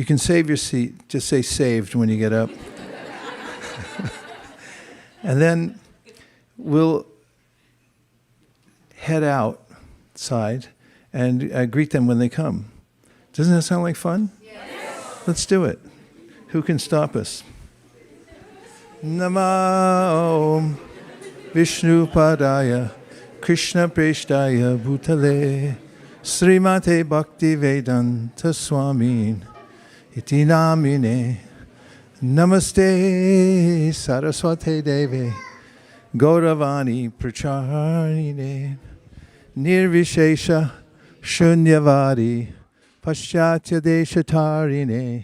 can save your seat, just say saved when you get up. And then we'll head outside and greet them when they come. Doesn't that sound like fun? Yes. Let's do it. Who can stop us? Namo Vishnu Padaya Krishna Preshtaya Bhutale Srimate Bhakti Vedanta Swami Iti Namine Namaste Saraswate Deve Gauravani Pracharine Nirvishesha Shunyavadi Paschatya Deshatarine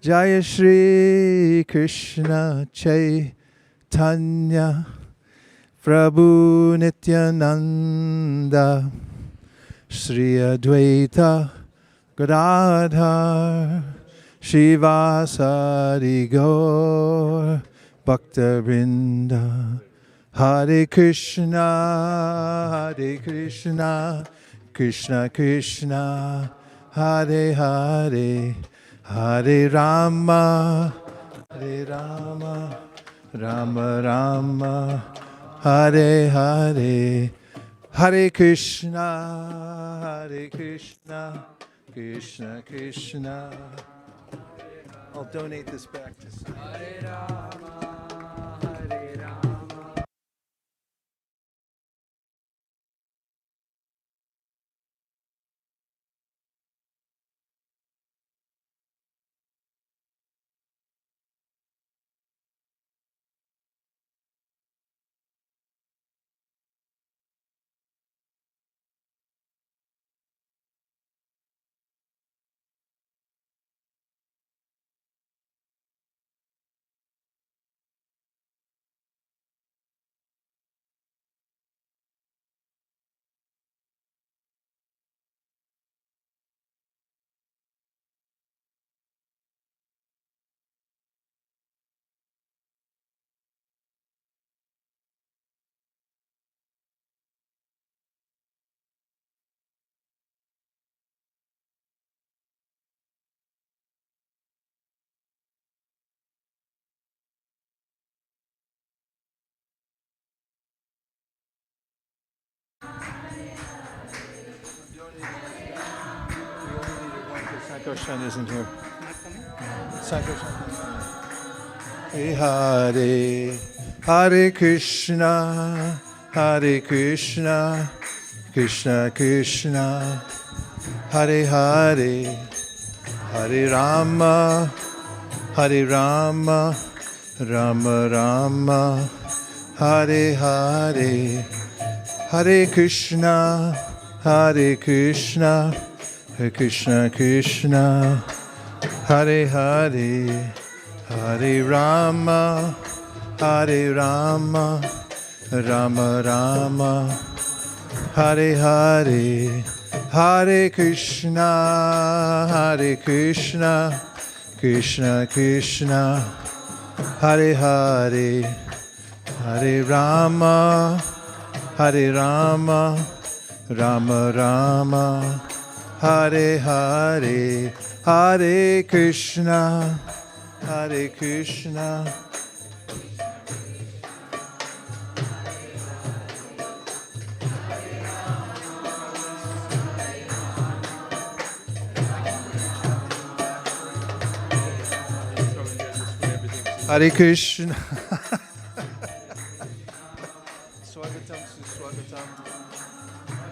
Jaya Shri Krishna Chaitanya Prabhu Nityananda Shri Advaita Gadadhar Shivasari Gaur Bhakta Vrinda Hare Krishna Krishna Krishna Hare Hare Hare Rama Rama Rama Hare Hare Hare Krishna Krishna Krishna. I'll donate this back to Swami. Hare Rama Hare Rama. Sankoshan isn't here. Sankoshan. Hare Hare Krishna Krishna Krishna Hare Hare Hare Rama Rama Rama Hare Hare Hare Krishna Krishna Krishna Hare Hare Hare Rama Rama Rama Hare Hare Hare Krishna Krishna Krishna Hare Hare Hare Rama Rama Rama Hare Hare Hare Krishna Hare Krishna. Swagatam Swagatam.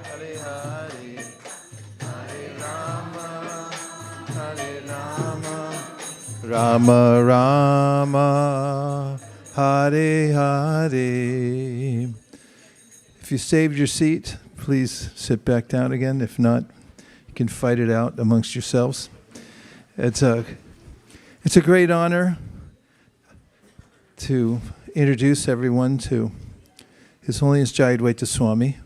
Hare Hare. Hare Rama. Hare Rama. Rama Rama. Hare Hare. If you saved your seat, please sit back down again. If not, you can fight it out amongst yourselves. It's a great honor to introduce everyone to His Holiness Jayadvaita Swami.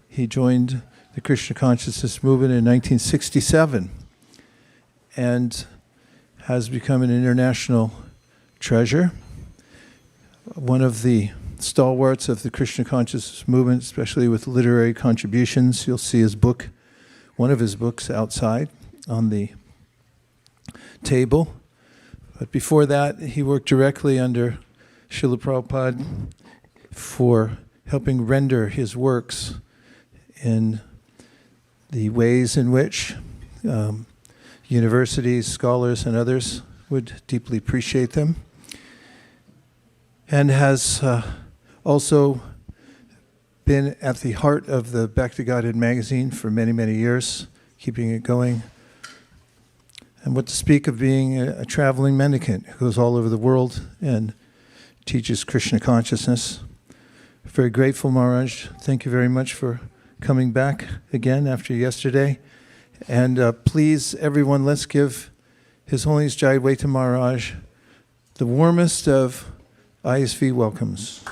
He joined the Krishna Consciousness movement in 1967 and has become an international treasure, one of the stalwarts of the Krishna Consciousness movement, especially with literary contributions. You'll see his book, one of his books outside on the table. But before that, he worked directly under Srila Prabhupada for helping render his works in the ways in which universities, scholars, and others would deeply appreciate them, and has also been at the heart of the Back to Godhead magazine for many, many years, keeping it going. And what to speak of being a traveling mendicant who goes all over the world and teaches Krishna consciousness. Very grateful, Maharaj. Thank you very much for coming back again after yesterday. And please, everyone, let's give His Holiness Jayadvaita Maharaj the warmest of ISV welcomes.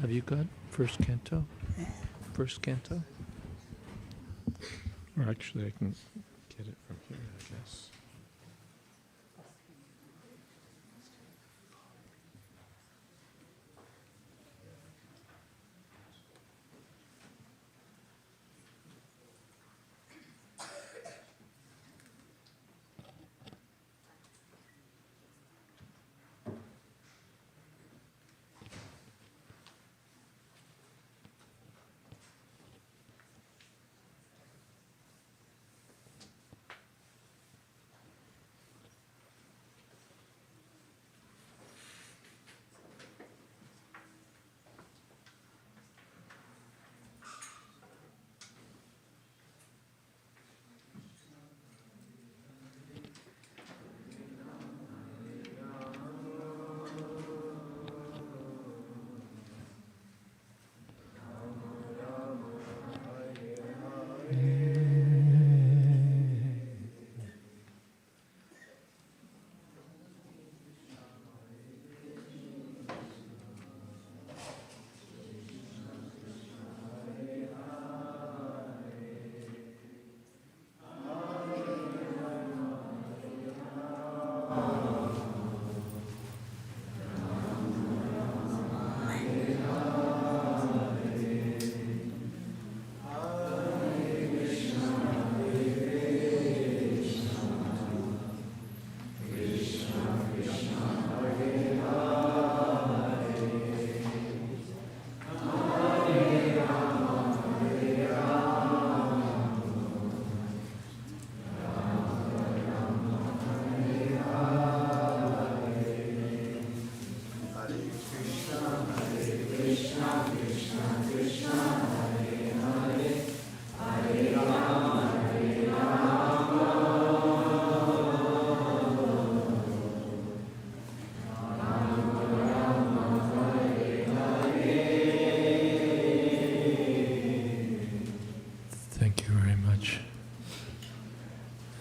Have you got first canto? First canto? Or actually I can get it from here, I guess.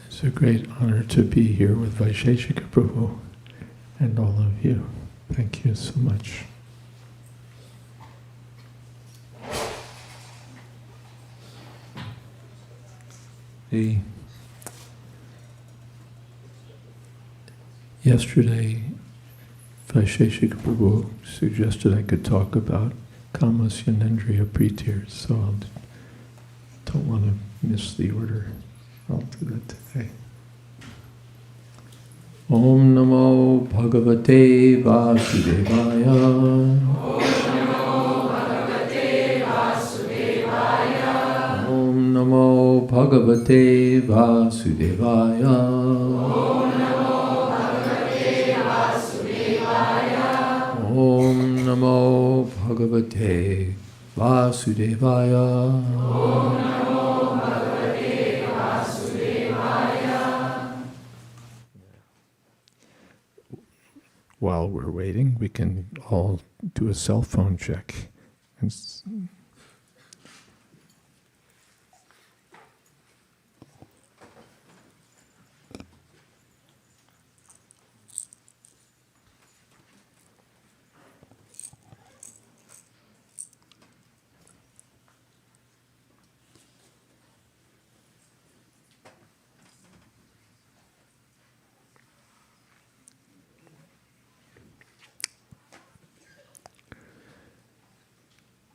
It's a great honor to be here with Vaisheshika Prabhu and all of you. Thank you so much. Yesterday, Vaisheshika Prabhu suggested I could talk about Kamas Yanendriya Preetirs, so I don't want to miss the order. I'll do that today. Om Namo Bhagavate Vasudevaya. Om Namo Bhagavate Vasudevaya. Om Namo Bhagavate Vasudevaya. Om Namo Bhagavate Vasudevaya. while we're waiting, we can all do a cell phone check.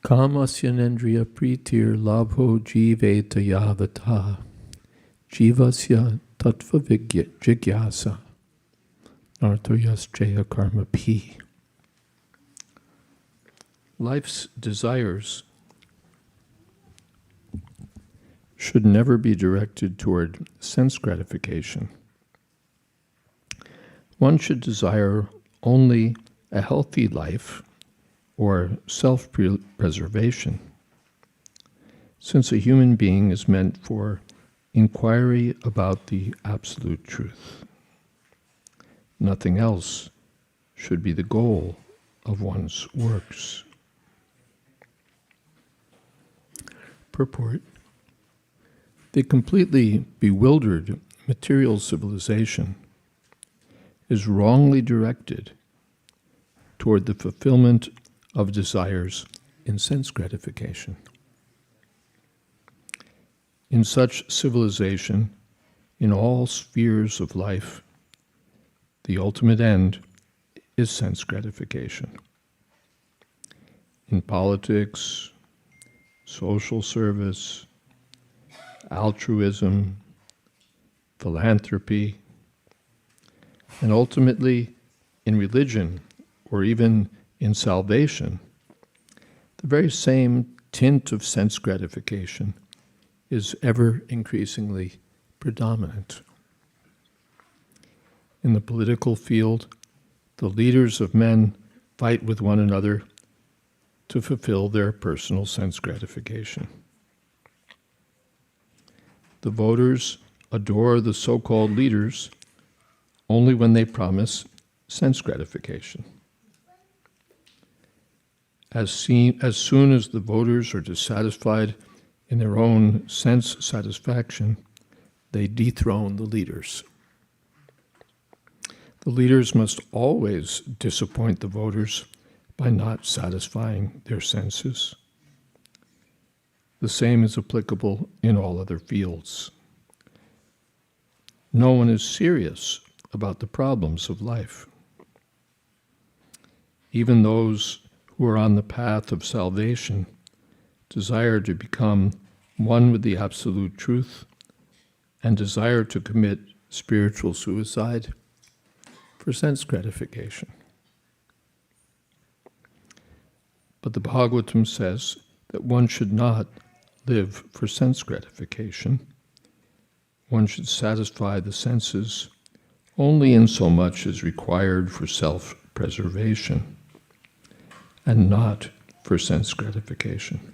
Kamasyanendriya pritir labho jiveta yavata jivasya tattva jigyasa nartoyasjaya karma pi. Life's desires should never be directed toward sense gratification. One should desire only a healthy life or self-preservation, since a human being is meant for inquiry about the absolute truth. Nothing else should be the goal of one's works. Purport: the completely bewildered material civilization is wrongly directed toward the fulfillment of desires in sense gratification. In such civilization, in all spheres of life, the ultimate end is sense gratification. In politics, social service, altruism, philanthropy, and ultimately in religion or even in salvation, the very same tint of sense gratification is ever increasingly predominant. In the political field, the leaders of men fight with one another to fulfill their personal sense gratification. The voters adore the so-called leaders only when they promise sense gratification. As soon as the voters are dissatisfied in their own sense satisfaction, they dethrone the leaders. The leaders must always disappoint the voters by not satisfying their senses. The same is applicable in all other fields. No one is serious about the problems of life. Even those who are on the path of salvation desire to become one with the absolute truth and desire to commit spiritual suicide for sense gratification. But the Bhagavatam says that one should not live for sense gratification. One should satisfy the senses only in so much as required for self-preservation, and not for sense gratification.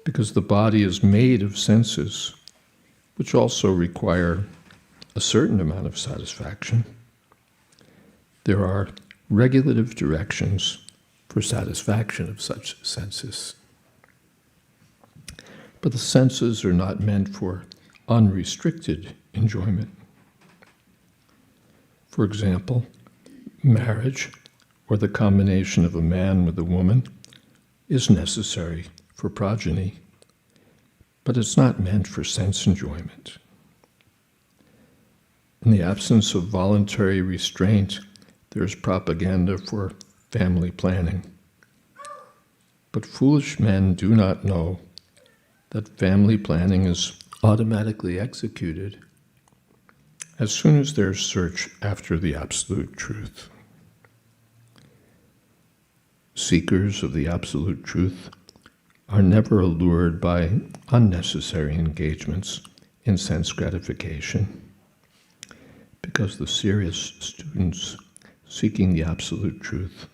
Because the body is made of senses, which also require a certain amount of satisfaction, there are regulative directions for satisfaction of such senses. But the senses are not meant for unrestricted enjoyment. For example, marriage, or the combination of a man with a woman, is necessary for progeny, but it's not meant for sense enjoyment. In the absence of voluntary restraint, there's propaganda for family planning. But foolish men do not know that family planning is automatically executed as soon as there's search after the absolute truth. Seekers of the absolute truth are never allured by unnecessary engagements in sense gratification, because the serious students seeking the absolute truth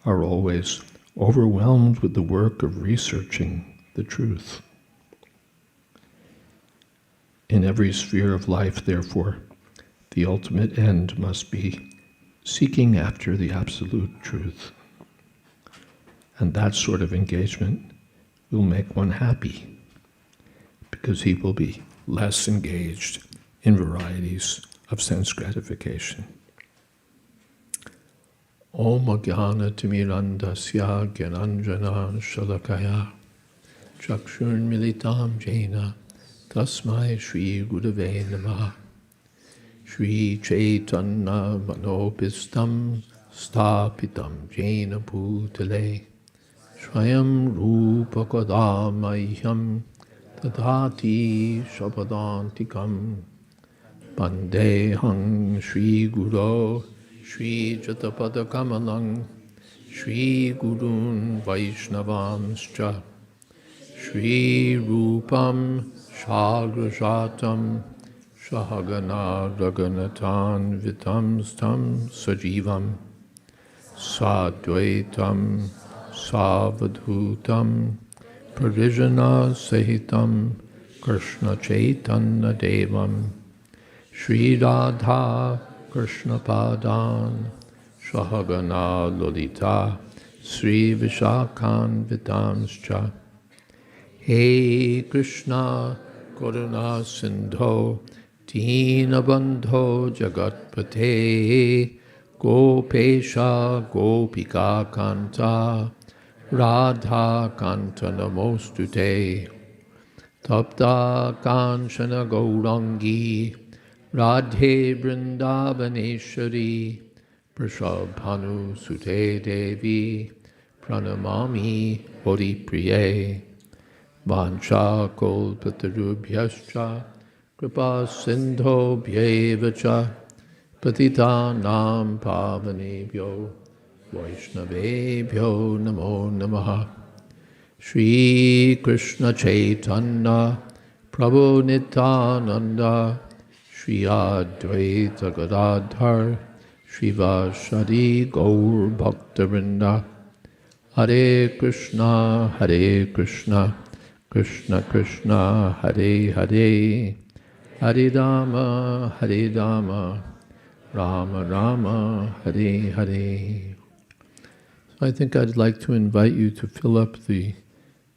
are always overwhelmed with the work of researching the truth. In every sphere of life, therefore, the ultimate end must be seeking after the absolute truth. And that sort of engagement will make one happy, because he will be less engaged in varieties of sense gratification. Om Jnana Timirandasya Gyananjana Shalakaya Chakshun Militam Jena Tasmai Shri Gurave Namaha Shri Chaitanya Manopistam Stapitam Jena Bhutale Swayam Rupa Kadamahyam Tadhati Shapadantikam Bandehang Shri Guru Shri Jatapada Kamalang Shri Gurun Vaishnavamscha Shri Rupam Shagrajatam Shahagana Raganatan Vitam Stam Sajivam Sadvaitam Savadhutam Parijana Sahitam Krishna Chaitanya Devam Shri Radha Krishna Padan Shahagana Lolita Sri Vishakhan Vitamscha Hey Krishna Karuna Sindho Dina Bandho Jagatpate Gopesha Gopika Kanta Radha Kanta Namostute Tapta Kanchana Gaurangi Radhe Vrindavaneshwari Prashabhanu Sute Devi Pranamami Horipriye Vancha Kolpatarubhyascha Kripa Sindho Bhyevacha Patitanam Pavanebhyo Vaishnavebhyo Namo Namaha Shri Krishna Chaitanya Prabhu Nityananda Shri Advaita Gadadhar Shivashadi Gaur Bhaktivinoda Hare Krishna Krishna Krishna Hare Hare Hare Rama Rama Rama Hare Hare. So I think I'd like to invite you to fill up the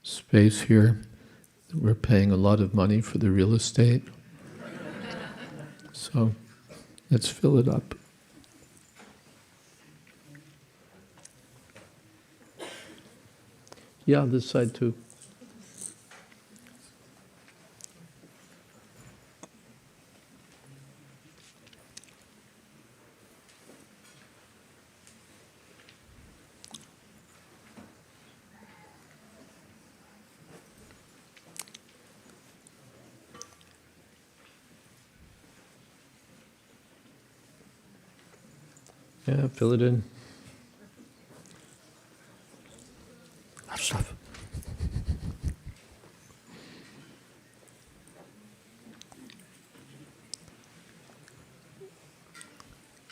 space here. We're paying a lot of money for the real estate. So let's fill it up. Yeah, this side too. Yeah, fill it in. Lots of stuff.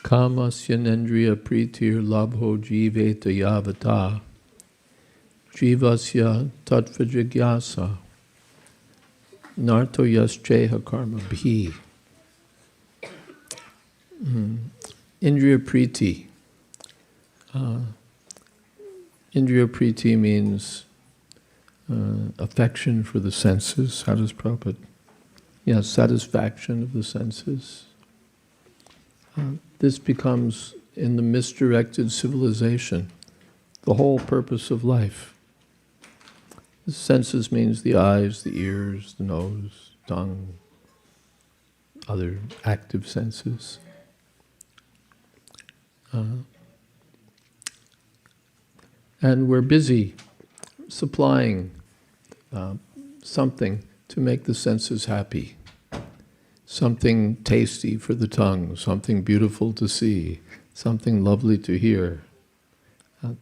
Kamasya nendriya pritir labho jiveta yavata jivasya tattva jigyasa narto yascheha karma bhi. Indriya priti. Indriya priti means affection for the senses. How does Prabhupada? Yeah, satisfaction of the senses. This becomes, in the misdirected civilization, the whole purpose of life. The senses means the eyes, the ears, the nose, tongue, other active senses. And we're busy supplying something to make the senses happy. Something tasty for the tongue, something beautiful to see, something lovely to hear.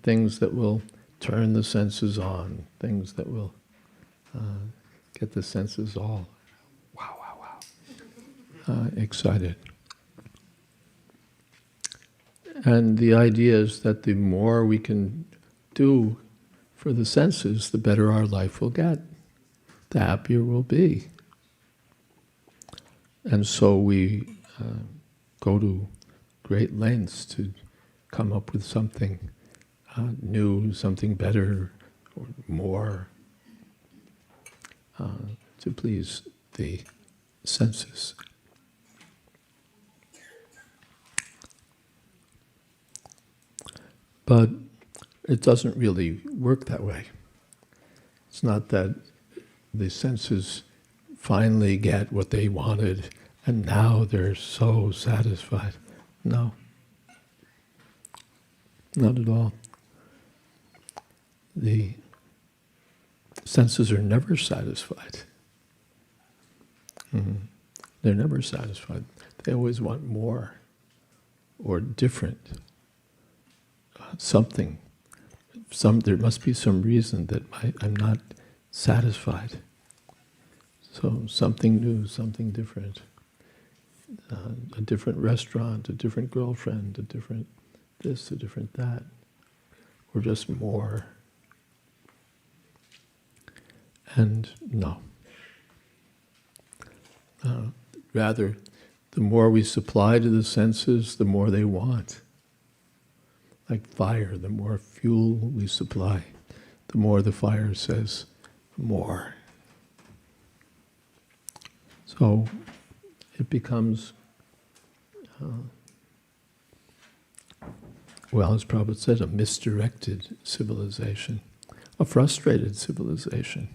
Things that will turn the senses on, things that will get the senses all excited. And the idea is that the more we can do for the senses, the better our life will get, the happier we'll be. And so we go to great lengths to come up with something new, something better, or more, to please the senses. But it doesn't really work that way. It's not that the senses finally get what they wanted and now they're so satisfied. No, not at all. The senses are never satisfied. They're never satisfied. They always want more or different, something. There must be some reason that I'm not satisfied. So something new, something different. A different restaurant, a different girlfriend, a different this, a different that. Or just more. And no. Rather, the more we supply to the senses, the more they want. Like fire, the more fuel we supply, the more the fire says, more. So it becomes, as Prabhupada said, a misdirected civilization, a frustrated civilization,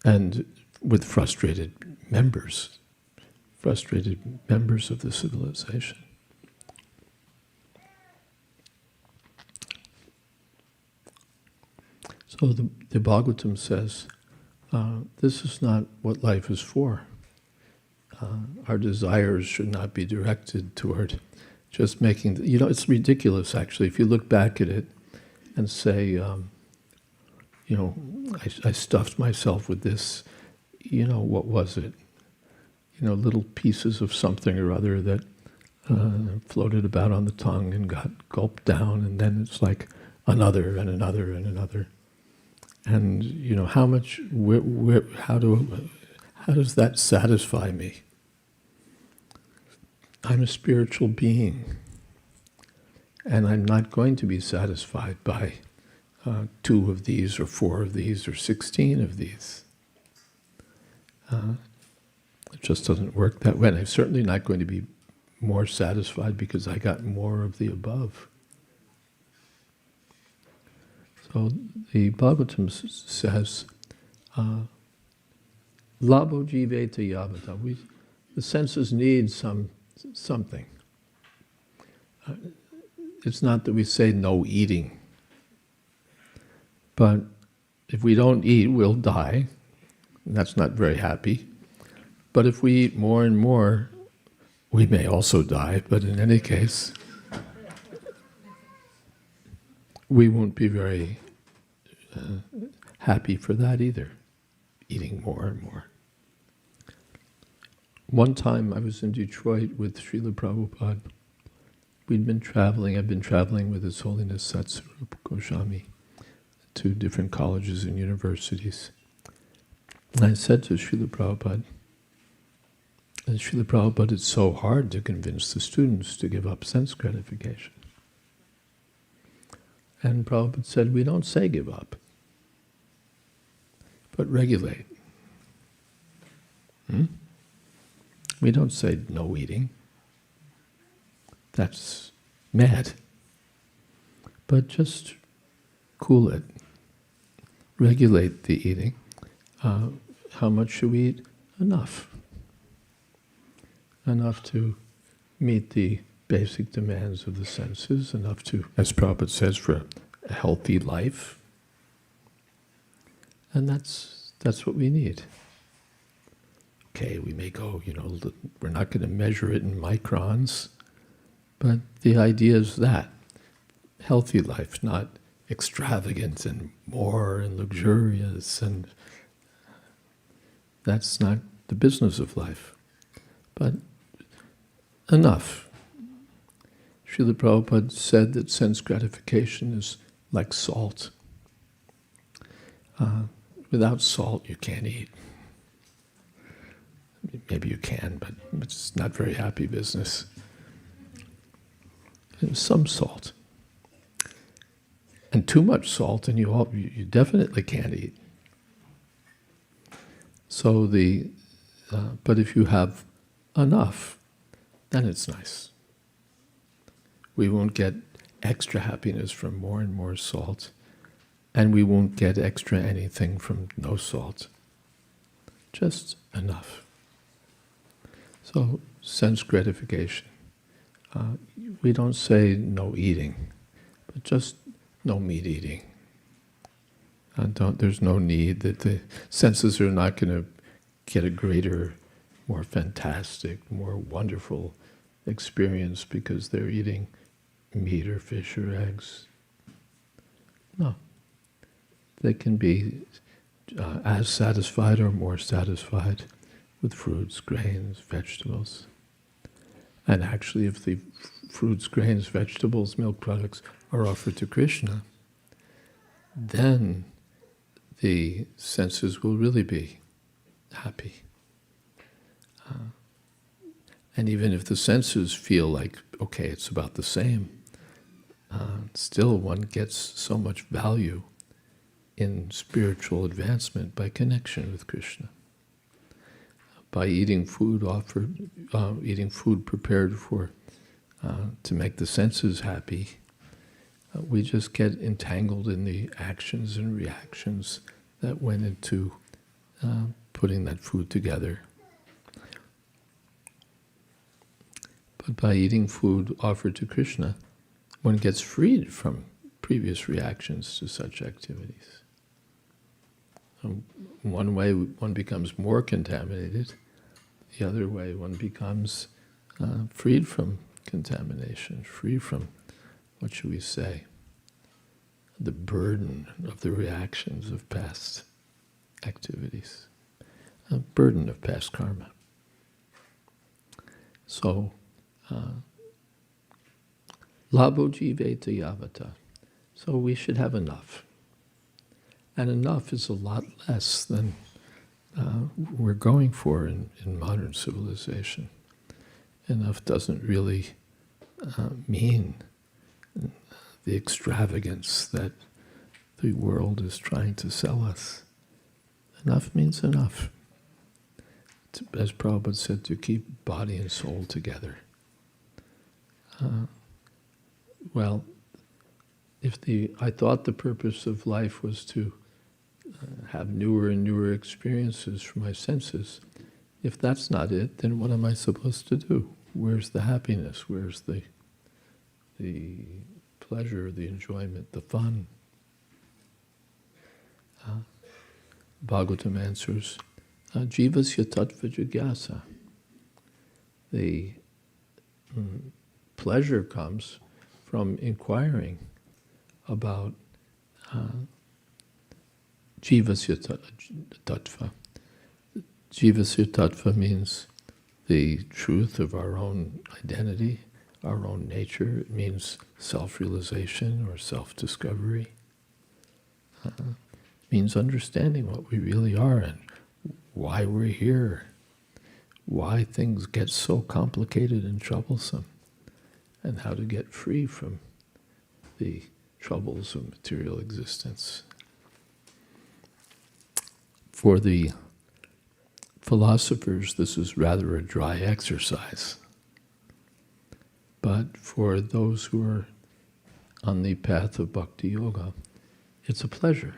and with frustrated members of the civilization. So the Bhagavatam says, this is not what life is for. Our desires should not be directed toward just making, it's ridiculous actually, if you look back at it and say, I stuffed myself with this, what was it? Little pieces of something or other that floated about on the tongue and got gulped down, and then it's like another and another and another. And how much? How does that satisfy me? I'm a spiritual being, and I'm not going to be satisfied by 2 of these, or 4 of these, or 16 of these. It just doesn't work that way. And I'm certainly not going to be more satisfied because I got more of the above. So the Bhagavatam says, Labo jiveta yavata. The senses need something. It's not that we say no eating. But if we don't eat, we'll die. That's not very happy. But if we eat more and more, we may also die. But in any case, we won't be very happy for that either, eating more and more. One time I was in Detroit with Srila Prabhupada. I've been traveling with His Holiness Satsarup Goswami to different colleges and universities. And I said to Srila Prabhupada, it's so hard to convince the students to give up sense gratification. And Prabhupada said, we don't say give up, but regulate. We don't say no eating. That's mad. But just cool it. Regulate the eating. How much should we eat? Enough. Enough to meet the basic demands of the senses, enough to, as Prabhupada says, for a healthy life. And that's what we need. Okay, we may go, we're not going to measure it in microns, but the idea is that. Healthy life, not extravagant and more and luxurious, and that's not the business of life. But enough. Srila Prabhupada said that sense gratification is like salt. Without salt, you can't eat. Maybe you can, but it's not very happy business. some salt. And too much salt, and you definitely can't eat. So but if you have enough, then it's nice. We won't get extra happiness from more and more salt, and we won't get extra anything from no salt. Just enough. So, sense gratification. We don't say no eating, but just no meat eating. There's no need that the senses are not going to get a greater, more fantastic, more wonderful experience because they're eating meat or fish or eggs. No. They can be as satisfied or more satisfied with fruits, grains, vegetables. And actually, if the fruits, grains, vegetables, milk products are offered to Krishna, then the senses will really be happy. And even if the senses feel like, okay, it's about the same, still one gets so much value in spiritual advancement by connection with Krishna. By eating food prepared to make the senses happy, we just get entangled in the actions and reactions that went into putting that food together. But by eating food offered to Krishna, one gets freed from previous reactions to such activities. One way one becomes more contaminated, the other way one becomes freed from contamination, free from, what should we say, the burden of the reactions of past activities, a burden of past karma. So, Labho Jayadvaita yavata. So we should have enough. And enough is a lot less than we're going for in modern civilization. Enough doesn't really mean the extravagance that the world is trying to sell us. Enough means enough. As Prabhupada said, to keep body and soul together. Well, I thought the purpose of life was to have newer and newer experiences for my senses. If that's not it, then what am I supposed to do? Where's the happiness? Where's the pleasure, the enjoyment, the fun? Bhagavatam answers, Jivasya tattva jigyasa. The pleasure comes from inquiring about Jivasya tattva. Jivasya tattva means the truth of our own identity, our own nature. It means self-realization or self-discovery. It means understanding what we really are and why we're here, why things get so complicated and troublesome, and how to get free from the troubles of material existence. For the philosophers, this is rather a dry exercise. But for those who are on the path of bhakti yoga, it's a pleasure.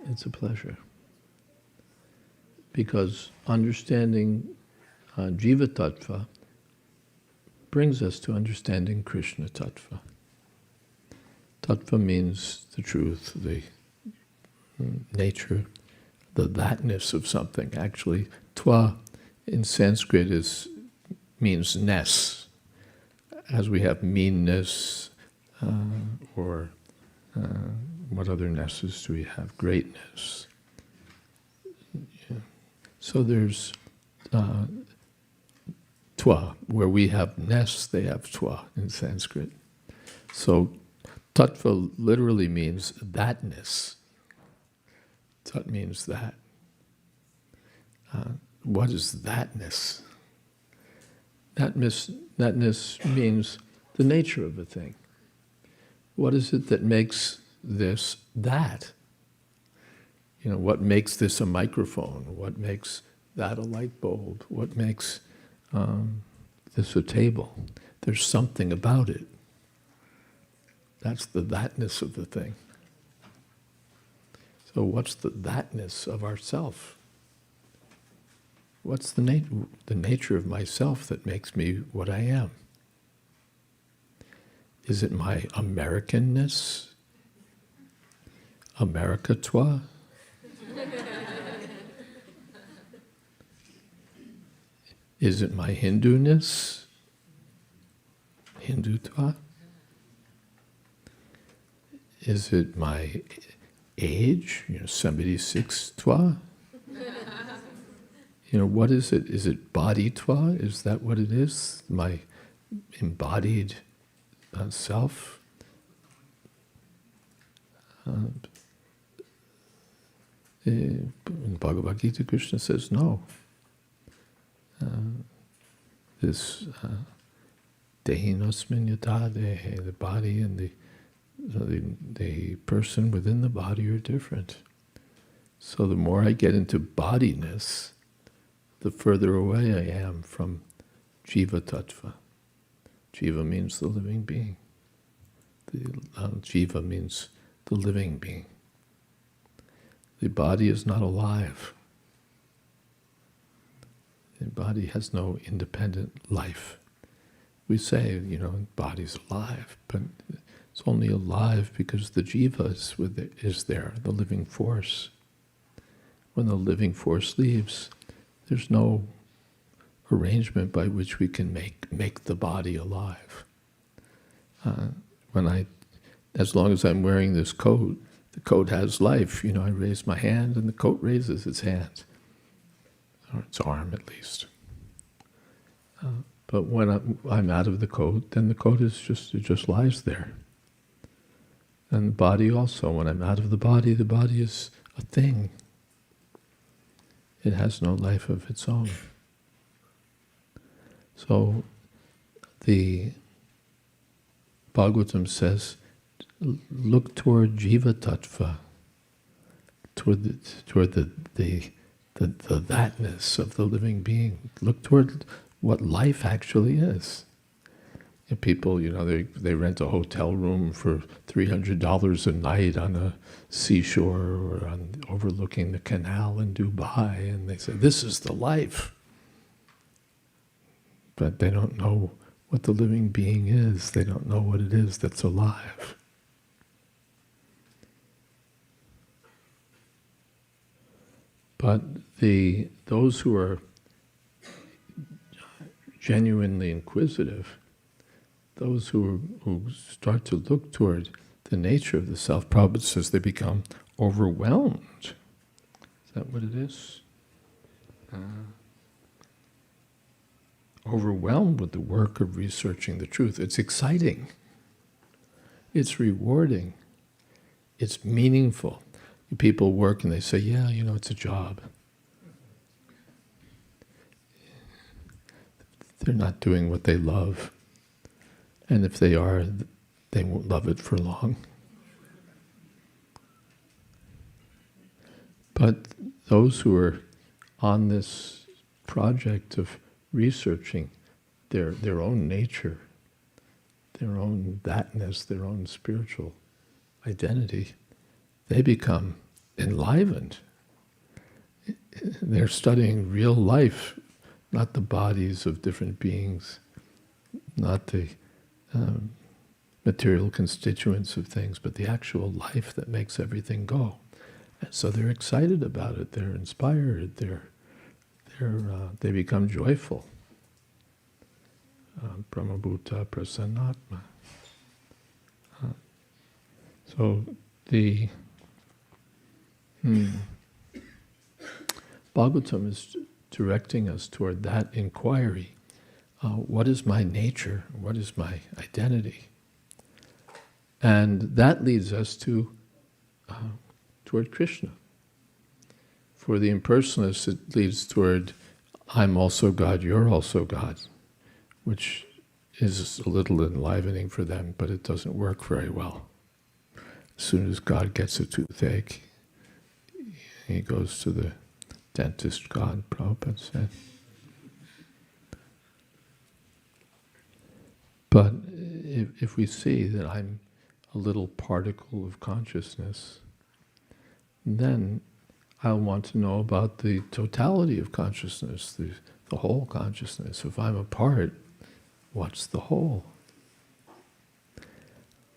It's a pleasure. Because understanding Jiva Tattva brings us to understanding Krishna Tattva. Tattva means the truth, the nature, the thatness of something. Actually, twa in Sanskrit means ness, as we have meanness, or what other nesses do we have? Greatness. Yeah. So there's twa, where we have ness, they have twa in Sanskrit. So tattva literally means thatness. Tat means that. What is thatness? Thatness means the nature of a thing. What is it that makes this that? You know, what makes this a microphone? What makes that a light bulb? What makes this a table? There's something about it. That's the thatness of the thing. So what's the thatness of ourself? What's the nature of myself that makes me what I am? Is it my Americanness? America-toi? Is it my Hindu-ness? Hindu-toi? Is it my age? 76-toi? What is it? Is it body-toi? Is that what it is? My embodied self? In Bhagavad Gita, Krishna says no. This dehinosmin yata dehe, the body and the person within the body are different. So the more I get into bodiness, the further away I am from Jiva Tattva. Jiva means the living being. Jiva means the living being. The body is not alive. The body has no independent life. We say, the body's alive, but it's only alive because the jiva is there, the living force. When the living force leaves, there's no arrangement by which we can make the body alive. As long as I'm wearing this coat, the coat has life. I raise my hand and the coat raises its hand, or its arm at least. But when I'm out of the coat, then the coat it just lies there. And the body also, when I'm out of the body is a thing. It has no life of its own. So the Bhagavatam says, look toward Jiva Tattva, toward the thatness of the living being. Look toward what life actually is. People, they rent a hotel room for $300 a night on a seashore or overlooking the canal in Dubai, and they say, this is the life. But they don't know what the living being is. They don't know what it is that's alive. But those who are genuinely inquisitive, those who start to look toward the nature of the self, Prabhupada says they become overwhelmed. Is that what it is? Overwhelmed with the work of researching the truth. It's exciting. It's rewarding. It's meaningful. People work and they say, yeah, it's a job. They're not doing what they love. And if they are, they won't love it for long. But those who are on this project of researching their own nature, their own thatness, their own spiritual identity, they become enlivened. They're studying real life, not the bodies of different beings, not the material constituents of things, but the actual life that makes everything go. And so they're excited about it. They're inspired. They become joyful. Brahmabhuta prasannatma. So the Bhagavatam is directing us toward that inquiry. What is my nature? What is my identity? And that leads us toward Krishna. For the impersonalists, it leads toward, I'm also God, you're also God. which is a little enlivening for them, but it doesn't work very well. As soon as God gets a toothache, he goes to the dentist God, Prabhupada said. But if we see that I'm a little particle of consciousness, then I'll want to know about the totality of consciousness, the whole consciousness. If I'm a part, what's the whole?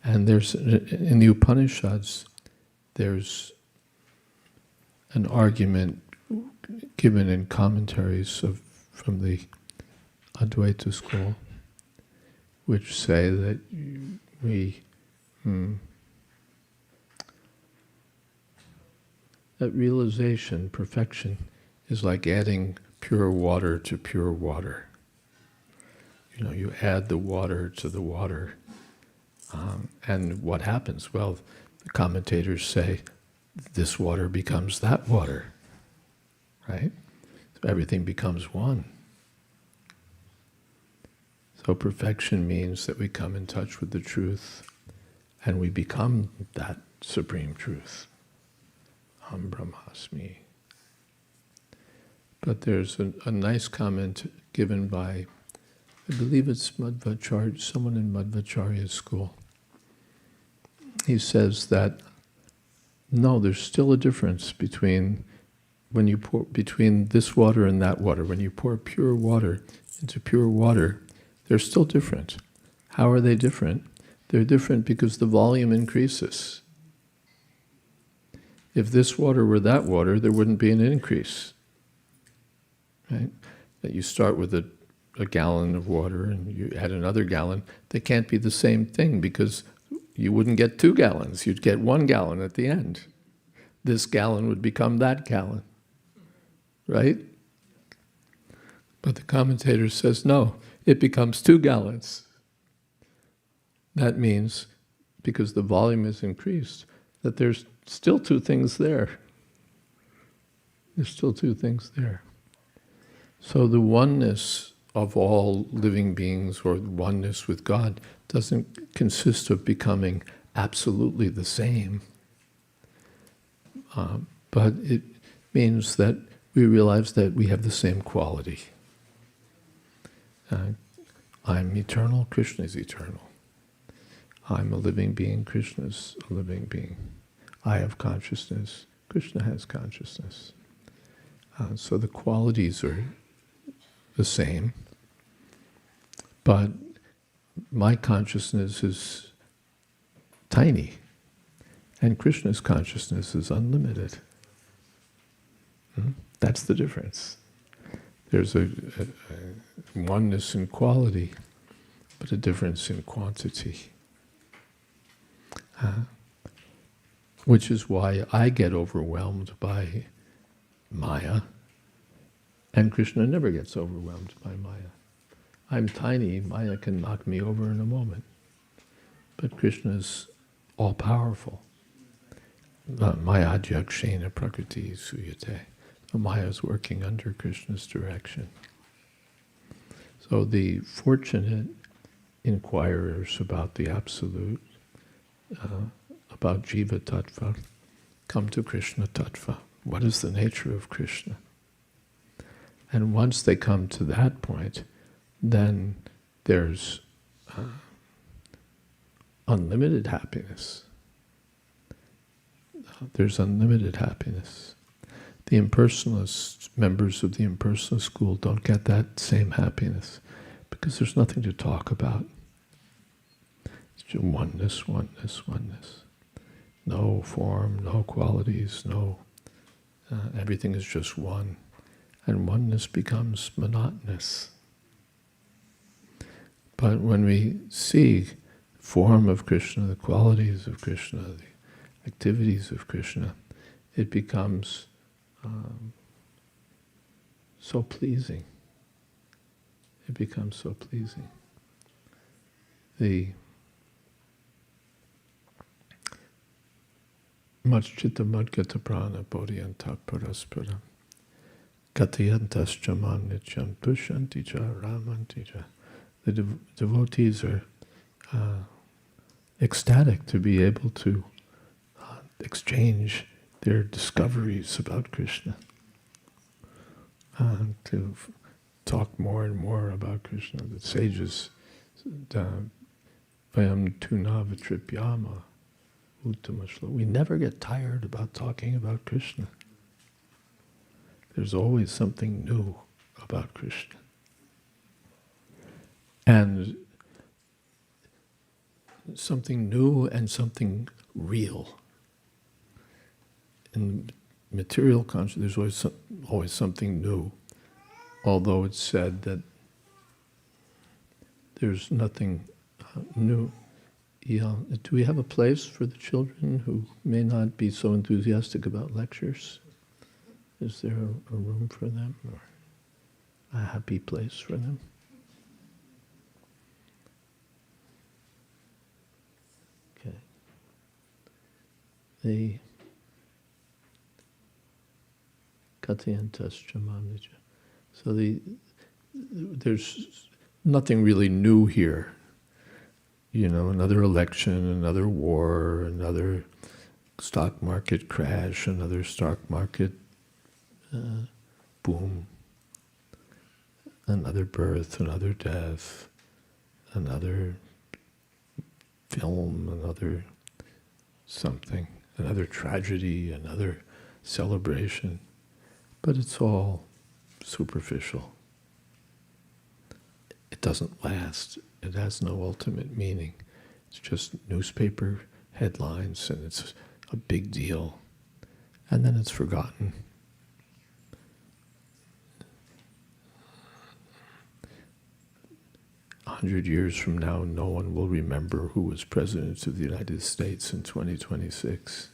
And there's, in the Upanishads, there's an argument given in commentaries from the Advaita school, which say that that realization, perfection, is like adding pure water to pure water. You know, you add the water to the water, and what happens? Well, the commentators say this water becomes that water, right? So everything becomes one. So perfection means that we come in touch with the truth and we become that supreme truth. Aham Brahmasmi. But there's a nice comment given by, I believe it's Madhvacharya, someone in Madhvacharya's school. He says that, no, there's still a difference between when you pour, between this water and that water. When you pour pure water into pure water, they're still different. How are they different? They're different because the volume increases. If this water were that water, there wouldn't be an increase. Right? That you start with a gallon of water and you add another gallon, they can't be the same thing because you wouldn't get 2 gallons, you'd get 1 gallon at the end. This gallon would become that gallon, right? But the commentator says, no, it becomes 2 gallons. That means, because the volume is increased, that there's still 2 things there. There's still 2 things there. So the oneness of all living beings, or the oneness with God, doesn't consist of becoming absolutely the same. But it means that we realize that we have the same quality. I'm eternal, Krishna is eternal. I'm a living being, Krishna is a living being. I have consciousness, Krishna has consciousness. So the qualities are the same, but my consciousness is tiny, and Krishna's consciousness is unlimited. That's the difference. There's a oneness in quality, but a difference in quantity. Which is why I get overwhelmed by Maya, and Krishna never gets overwhelmed by Maya. I'm tiny, Maya can knock me over in a moment. But Krishna is all-powerful. Maya adhyakshena prakriti suyate. Maya is working under Krishna's direction. So the fortunate inquirers about the Absolute, about Jiva Tattva, come to Krishna Tattva. What is the nature of Krishna? And once they come to that point, then there's unlimited happiness. There's unlimited happiness. The impersonalists, members of the impersonalist school, don't get that same happiness because there's nothing to talk about. It's just oneness, oneness, oneness. No form, no qualities, everything is just one. And oneness becomes monotonous. But when we see the form of Krishna, the qualities of Krishna, the activities of Krishna, it becomes so pleasing. It becomes so pleasing. The Machchita Madgata Prana Bodhyanta Paraspara Katayantascha Nityam Tushanti Cha Ramanti Cha. The devotees are ecstatic to be able to exchange their discoveries about Krishna, to talk more and more about Krishna. The sages, vayam tunavatripyama uttamashlo. We never get tired about talking about Krishna. There's always something new about Krishna. And something new and something real. In material consciousness, there's always something new, although it's said that there's nothing new. Yeah. Do we have a place for the children who may not be so enthusiastic about lectures? Is there a room for them, or a happy place for them? Okay. The So there's nothing really new here. Another election, another war, another stock market crash, another stock market boom, another birth, another death, another film, another something, another tragedy, another celebration. But it's all superficial. It doesn't last. It has no ultimate meaning. It's just newspaper headlines, and it's a big deal. And then it's forgotten. 100 years from now, no one will remember who was President of the United States in 2026.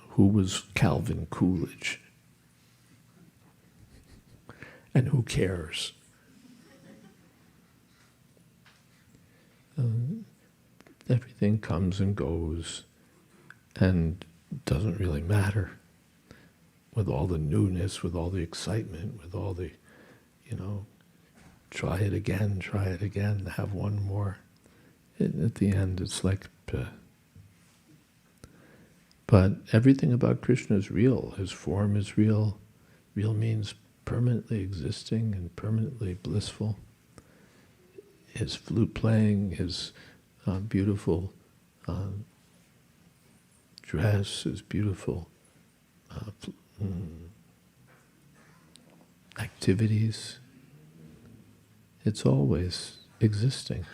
Who was Calvin Coolidge? And who cares? Everything comes and goes and doesn't really matter. With all the newness, with all the excitement, with all the, try it again, have one more. At the end, it's like... But everything about Krishna is real. His form is real. Real means permanently existing and permanently blissful. His flute playing, his beautiful dress, his beautiful activities. It's always existing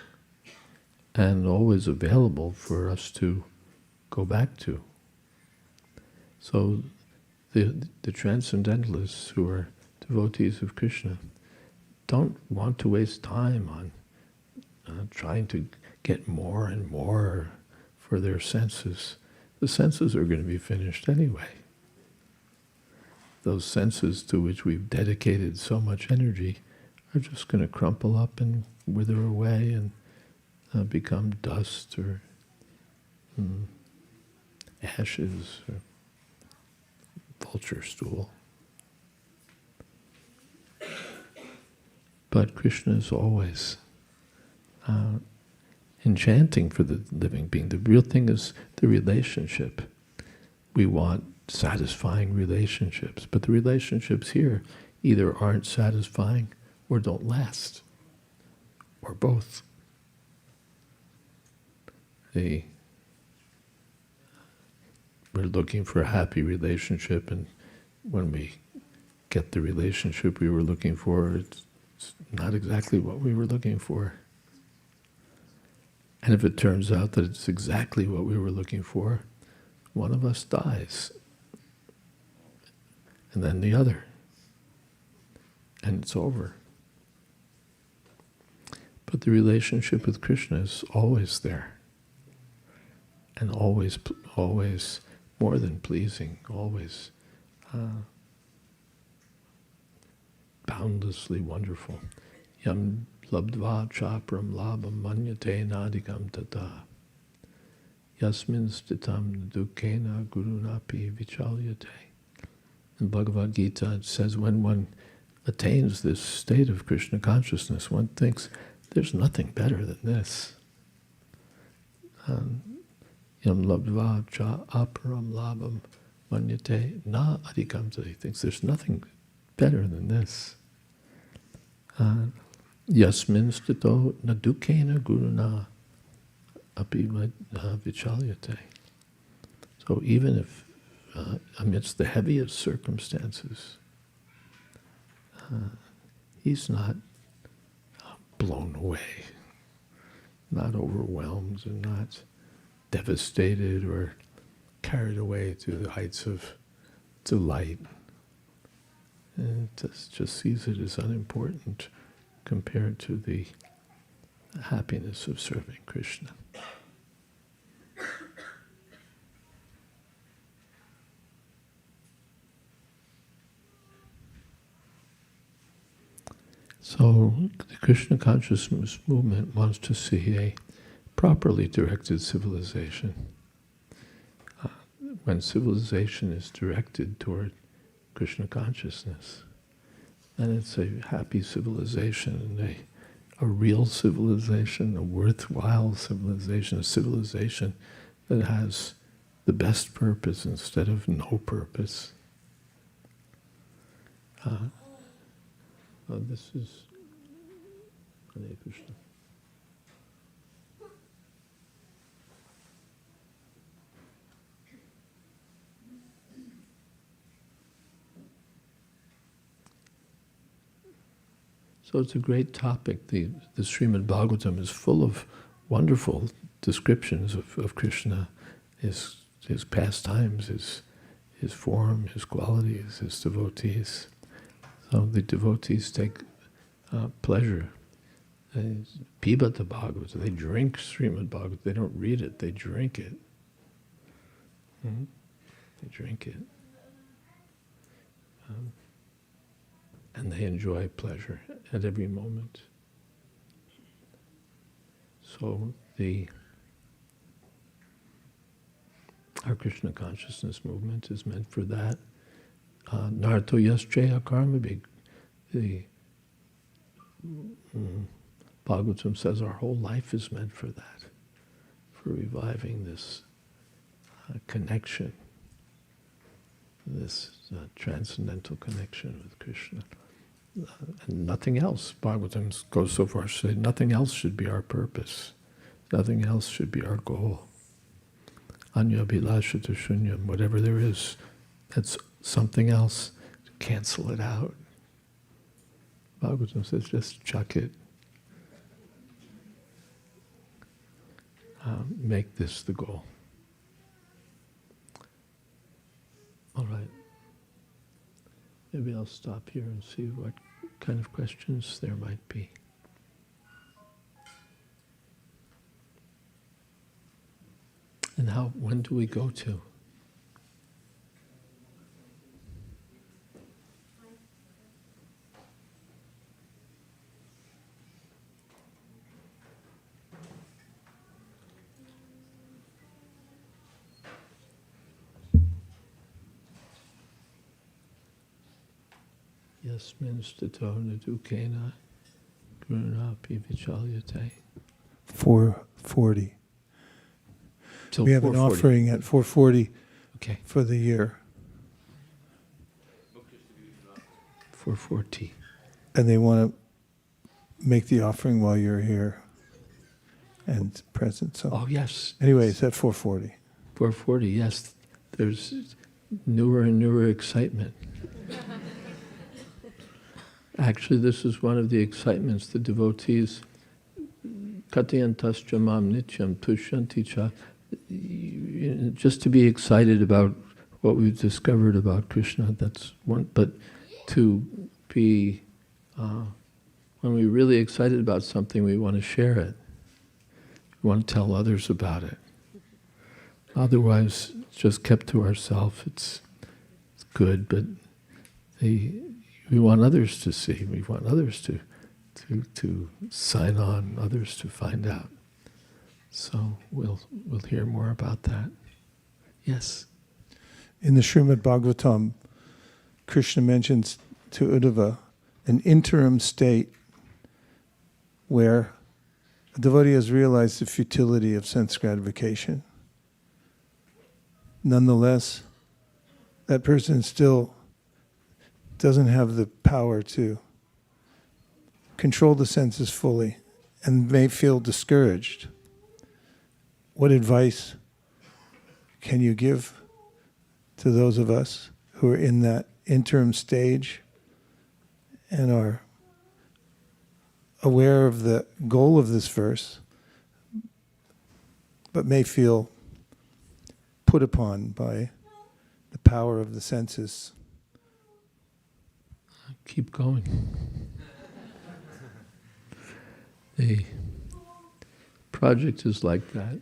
and always available for us to go back to. So the transcendentalists who are devotees of Krishna don't want to waste time on trying to get more and more for their senses. The senses are going to be finished anyway. Those senses to which we've dedicated so much energy are just going to crumple up and wither away and become dust or ashes or vulture stool. But Krishna is always enchanting for the living being. The real thing is the relationship. We want satisfying relationships, but the relationships here either aren't satisfying or don't last, or both. We're looking for a happy relationship, and when we get the relationship we were looking for, it's not exactly what we were looking for. And if it turns out that it's exactly what we were looking for, one of us dies, and then the other, and it's over. But the relationship with Krishna is always there, and always more than pleasing, always boundlessly wonderful. Yam labdva chapram labam manyate nadikam tata. Yasmin stitam dukkena gurunapi vichalyate. In Bhagavad Gita it says when one attains this state of Krishna consciousness, one thinks there's nothing better than this. Yam labdva cha aparam labham manyate na adhikamta. He thinks there's nothing better than this. Yasmin stito na dukkena guruna api vichalyate. So even if amidst the heaviest circumstances, he's not blown away, not overwhelmed, and not devastated or carried away to the heights of delight. And just sees it as unimportant compared to the happiness of serving Krishna. So the Krishna consciousness movement wants to see a properly directed civilization. When civilization is directed toward Krishna consciousness, then it's a happy civilization, and a real civilization, a worthwhile civilization, a civilization that has the best purpose instead of no purpose. This is Hare Krishna. So it's a great topic. The Srimad Bhagavatam is full of wonderful descriptions of Krishna, his pastimes, his form, his qualities, his devotees. So the devotees take pleasure. Pibata Bhagavata, they drink Srimad Bhagavatam. They don't read it, they drink it. They drink it. And they enjoy pleasure at every moment. So our Krishna consciousness movement is meant for that. Narto yasjaya karmabhig. The Bhagavatam says our whole life is meant for that, for reviving this connection, this transcendental connection with Krishna. And nothing else. Bhagavatam goes so far as to say nothing else should be our purpose. Nothing else should be our goal. Anya bhilashata shunyam, whatever there is, that's something else, to cancel it out. Bhagavatam says just chuck it. Make this the goal. All right. Maybe I'll stop here and see what kind of questions there might be. And when do we go to? Yasmin stito nadukena gurunapi vichalyate. 4:40. Till We have an 4:40. offering at 4:40 Okay, for the year. 4:40. And they want to make the offering while you're here and present. So Oh yes. anyway, it's at 4:40. 4:40. Yes, there's newer and newer excitement. Actually, this is one of the excitements. The devotees, Katyantascha mam nityam tushanti cha, just to be excited about what we've discovered about Krishna, that's one. But to be, when we're really excited about something, we want to share it. We want to tell others about it. Otherwise, it's just kept to ourselves. It's good, but we want others to see. We want others to sign on, others to find out. So we'll hear more about that. Yes. In the Srimad Bhagavatam, Krishna mentions to Uddhava an interim state where a devotee has realized the futility of sense gratification. Nonetheless, that person still doesn't have the power to control the senses fully and may feel discouraged. What advice can you give to those of us who are in that interim stage and are aware of the goal of this verse, but may feel put upon by the power of the senses? Keep going. The project is like that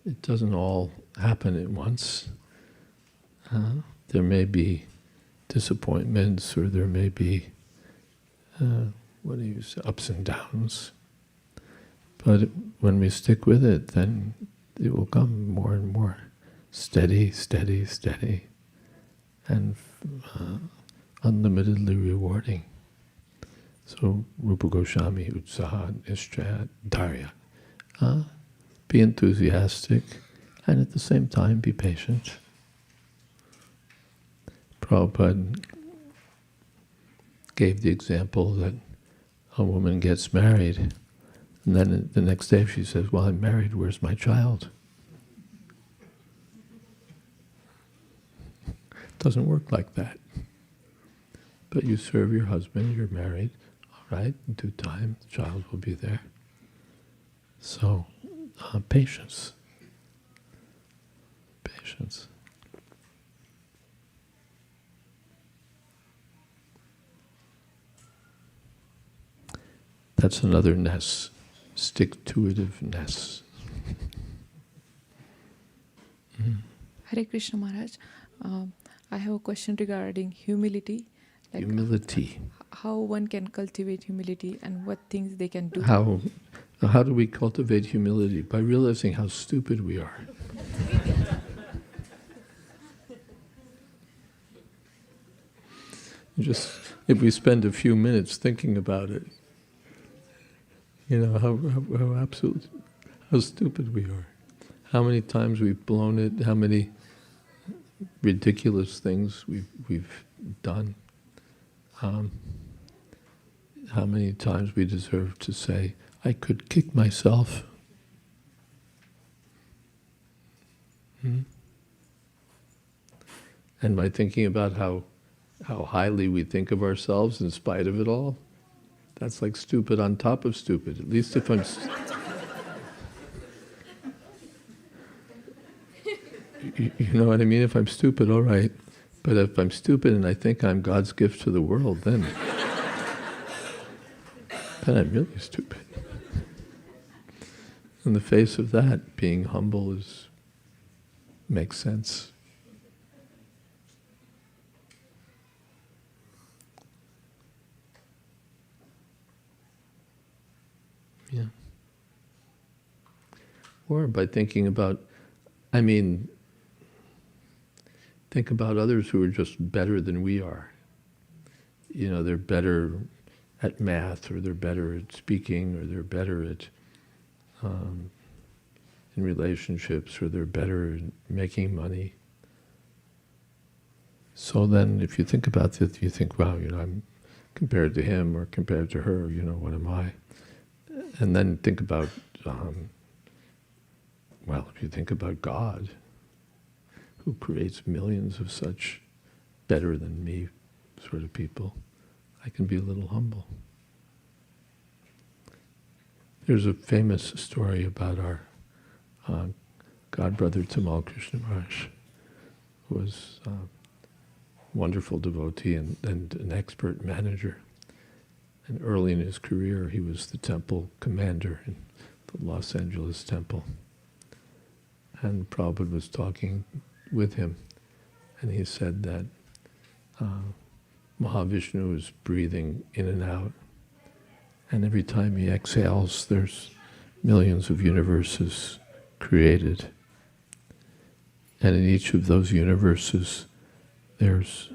it doesn't all happen at once. There may be disappointments, or there may be ups and downs. But when we stick with it, then it will come more and more steady, steady, steady, and unlimitedly rewarding. So Rupa Goswami, Utsaha, Nishtaya, Dharya. Be enthusiastic, and at the same time be patient. Prabhupada gave the example that a woman gets married, and then the next day she says, "Well, I'm married, where's my child?" It doesn't work like that. But you serve your husband, you're married, all right, in due time, the child will be there. So, patience. Patience. That's another ness, stick-to-itiveness. Hare Krishna Maharaj, I have a question regarding humility. Like Humility. how one can cultivate humility and what things they can do. How do we cultivate humility? By realizing how stupid we are. Just, if we spend a few minutes thinking about it, you know, how stupid we are. How many times we've blown it, how many ridiculous things we've done. How many times we deserve to say, I could kick myself. And by thinking about how highly we think of ourselves in spite of it all, that's like stupid on top of stupid. At least if I'm... You know what I mean? If I'm stupid, all right. But if I'm stupid and I think I'm God's gift to the world, then I'm really stupid. In the face of that, being humble makes sense. Yeah. Or by thinking about, think about others who are just better than we are. You know, they're better at math, or they're better at speaking, or they're better at in relationships, or they're better at making money. So then if you think about it, you think, wow, you know, I'm compared to him or compared to her, you know, what am I? And then think about, if you think about God, who creates millions of such better than me sort of people, I can be a little humble. There's a famous story about our godbrother Tamal Krishna Maharaj, who was a wonderful devotee and an expert manager. And early in his career, he was the temple commander in the Los Angeles temple. And Prabhupada was talking with him, and he said that Mahavishnu is breathing in and out, and every time he exhales, there's millions of universes created. And in each of those universes, there's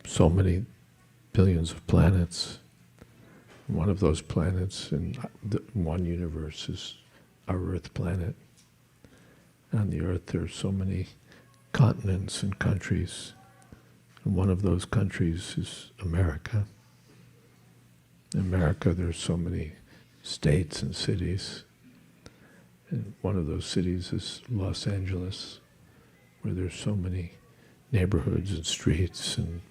so many billions of planets. One of those planets in one universe is our Earth planet. On the Earth there are so many continents and countries. And one of those countries is America. In America there's so many states and cities. And one of those cities is Los Angeles, where there's so many neighborhoods and streets. And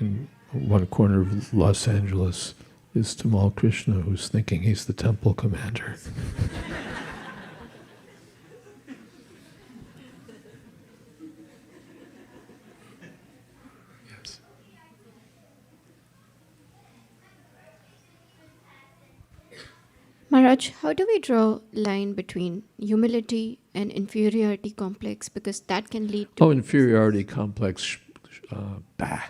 in one corner of Los Angeles is Tamal Krishna, who's thinking he's the temple commander. Yes. Maharaj, how do we draw line between humility and inferiority complex? Because that can lead to... Oh, inferiority complex, bah.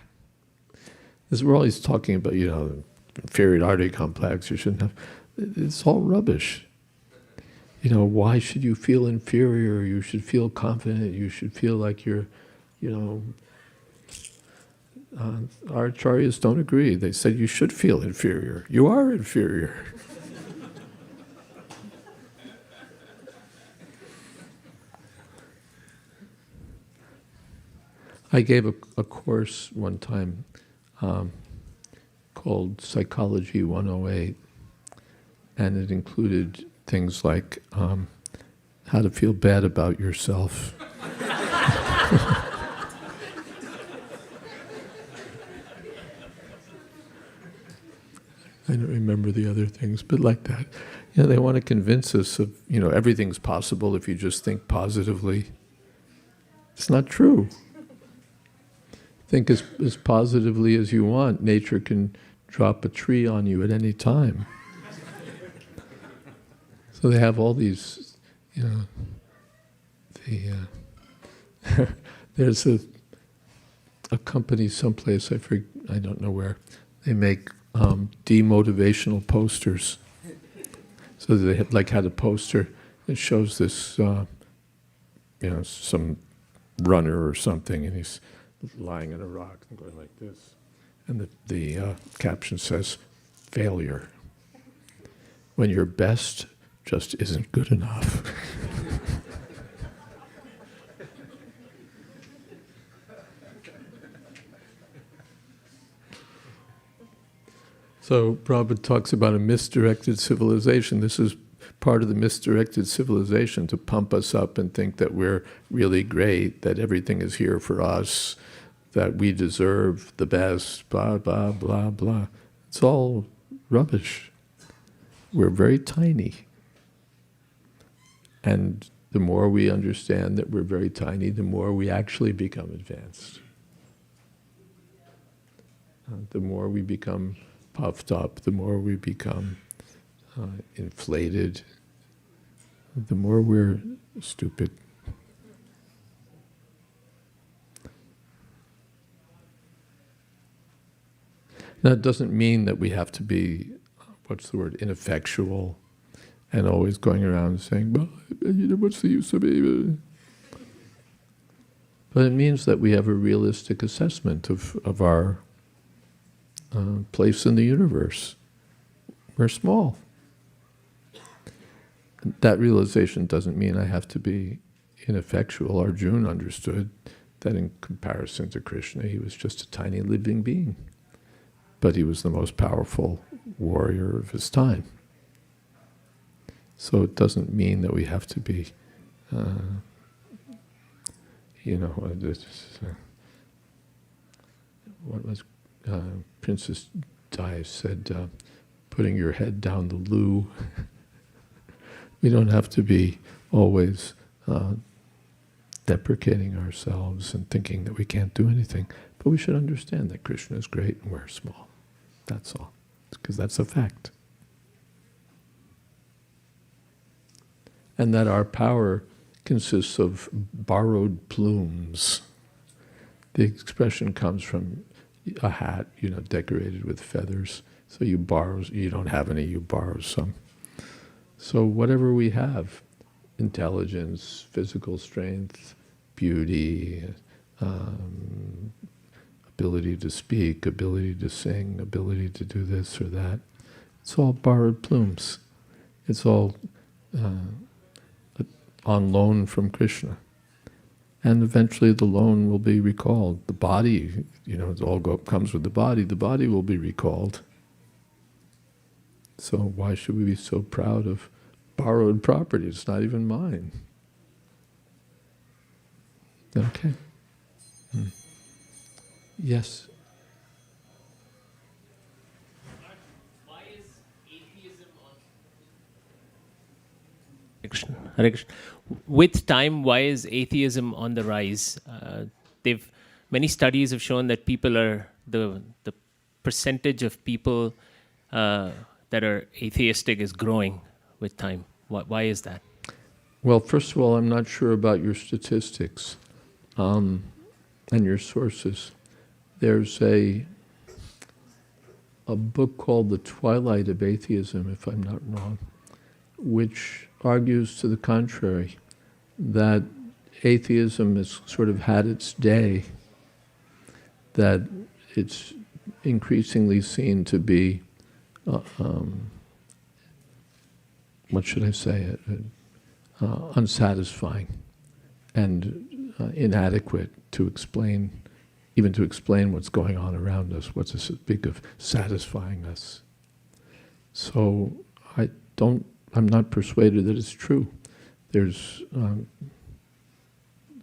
This, we're always talking about, inferiority complex, you shouldn't have. It's all rubbish. Why should you feel inferior? You should feel confident. You should feel like you're, our acharyas don't agree. They said you should feel inferior. You are inferior. I gave a course one time called Psychology 108, and it included things like how to feel bad about yourself. I don't remember the other things, but like that. They want to convince us of, everything's possible if you just think positively. It's not true. Think as positively as you want. Nature can drop a tree on you at any time. So they have all these, there's a company someplace, I don't know where, they make demotivational posters. So they had a poster that shows this, some runner or something, and he's lying on a rock and going like this. And the caption says, failure. When your best just isn't good enough. So Prabhupada talks about a misdirected civilization. This is part of the misdirected civilization, to pump us up and think that we're really great, that everything is here for us, that we deserve the best, blah, blah, blah, blah. It's all rubbish. We're very tiny. And the more we understand that we're very tiny, the more we actually become advanced. The more we become puffed up, the more we become inflated, the more we're stupid. Now, it doesn't mean that we have to be, ineffectual, and always going around saying, well, what's the use of it? But it means that we have a realistic assessment of our place in the universe. We're small. That realization doesn't mean I have to be ineffectual. Arjuna understood that in comparison to Krishna, he was just a tiny living being. But he was the most powerful warrior of his time. So it doesn't mean that we have to be, what was Princess Di said, putting your head down the loo. We don't have to be always deprecating ourselves and thinking that we can't do anything. But we should understand that Krishna is great and we're small. That's all. Because that's a fact. And that our power consists of borrowed plumes. The expression comes from a hat, decorated with feathers. So you don't have any, you borrow some. So whatever we have, intelligence, physical strength, beauty, ability to speak, ability to sing, ability to do this or that. It's all borrowed plumes. It's all on loan from Krishna. And eventually the loan will be recalled. The body, it all comes with the body will be recalled. So why should we be so proud of borrowed property? It's not even mine. Okay. Yes. Why is atheism Hare Krishna. Hare Krishna. With time, why is atheism on the rise? Many studies have shown that people are the percentage of people that are atheistic is growing with time. Why is that? Well, first of all, I'm not sure about your statistics and your sources. There's a book called The Twilight of Atheism, if I'm not wrong, which argues to the contrary, that atheism has sort of had its day, that it's increasingly seen to be, what should I say, unsatisfying and inadequate to explain, even to explain what's going on around us, what's to speak of satisfying us. So I'm not persuaded that it's true. There's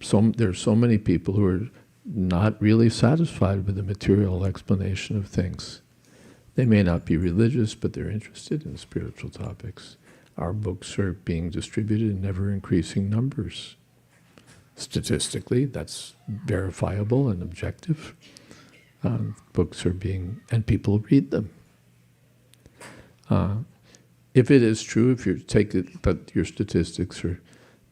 so many people who are not really satisfied with the material explanation of things. They may not be religious, but they're interested in spiritual topics. Our books are being distributed in ever-increasing numbers. Statistically, that's verifiable and objective. Books are being, and people read them. If it is true, if you take it that your statistics are,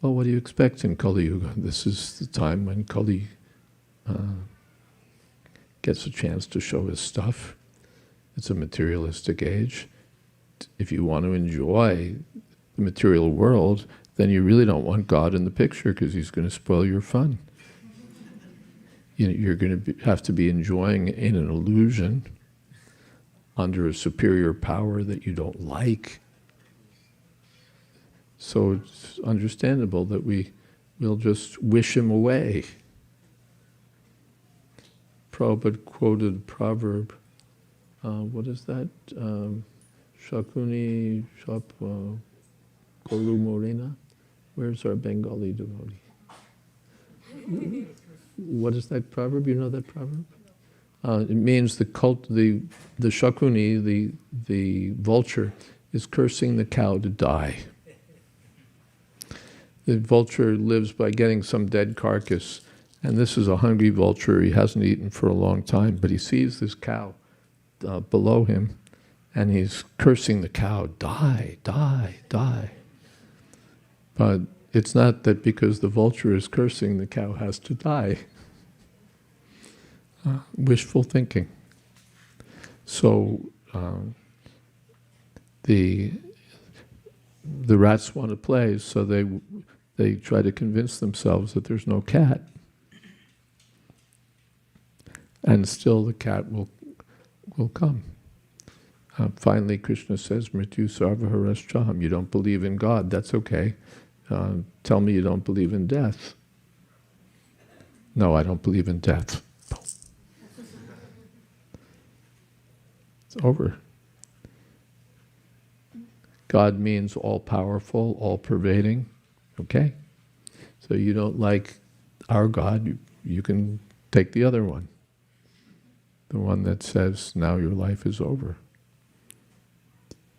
well, what do you expect in Kali Yuga? This is the time when Kali gets a chance to show his stuff. It's a materialistic age. If you want to enjoy the material world, then you really don't want God in the picture because he's going to spoil your fun. You're going to have to be enjoying in an illusion under a superior power that you don't like. So it's understandable that we'll just wish him away. Prabhupada quoted a proverb. What is that? Shakuni Shap Kolu Morena? Where's our Bengali devotee? What is that proverb? You know that proverb? It means the Shakuni, the vulture, is cursing the cow to die. The vulture lives by getting some dead carcass, and this is a hungry vulture. He hasn't eaten for a long time, but he sees this cow below him, and he's cursing the cow, die, die, die. But it's not that because the vulture is cursing, the cow has to die. Wishful thinking. So the rats want to play, so they try to convince themselves that there's no cat. And still the cat will come. Finally, Krishna says, Mrityu sarvaharashchaham. You don't believe in God, that's okay. Tell me you don't believe in death. No, I don't believe in death. It's over. God means all-powerful, all-pervading. Okay? So you don't like our God, you can take the other one. The one that says, now your life is over.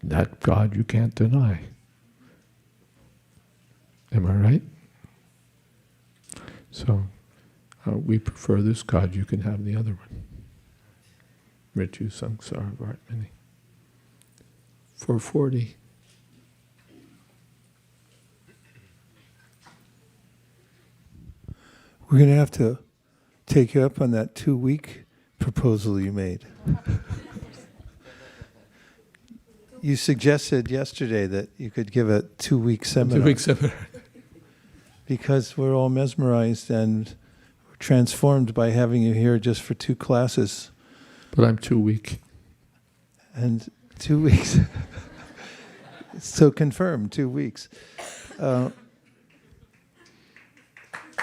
That God you can't deny. Am I right? So, we prefer this God, you can have the other one. Mrityu Samsara Vartmani. 440. We're going to have to take you up on that 2-week proposal you made. You suggested yesterday that you could give a 2-week seminar. 2 week seminar. Because we're all mesmerized and we're transformed by having you here just for 2 classes. But I'm too weak. And 2 weeks. So confirmed, 2 weeks. Well,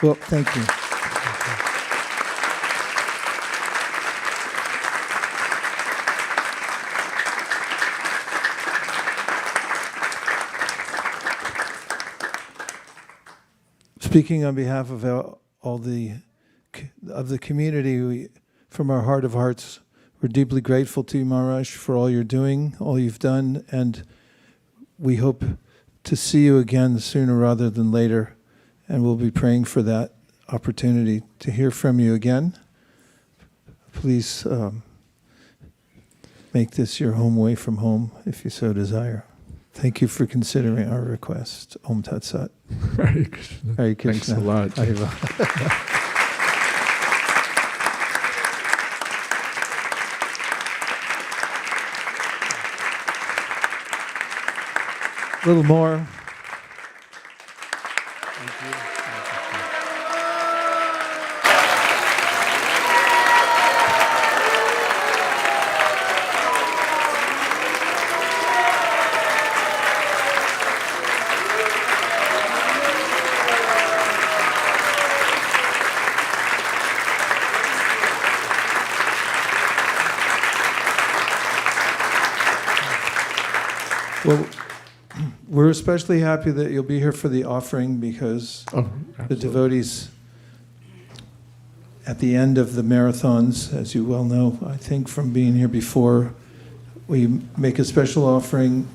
thank you. Speaking on behalf of all the community, from our heart of hearts, we're deeply grateful to you, Maharaj, for all you're doing, all you've done, and we hope to see you again sooner rather than later, and we'll be praying for that opportunity to hear from you again. Please make this your home away from home, if you so desire. Thank you for considering our request. Om Tat Sat. Hare Krishna. Hare Krishna. Thanks a lot. Hariva. A little more. Well, we're especially happy that you'll be here for the offering because the Absolutely. devotees at the end of the marathons, as you well know, I think from being here before, we make a special offering,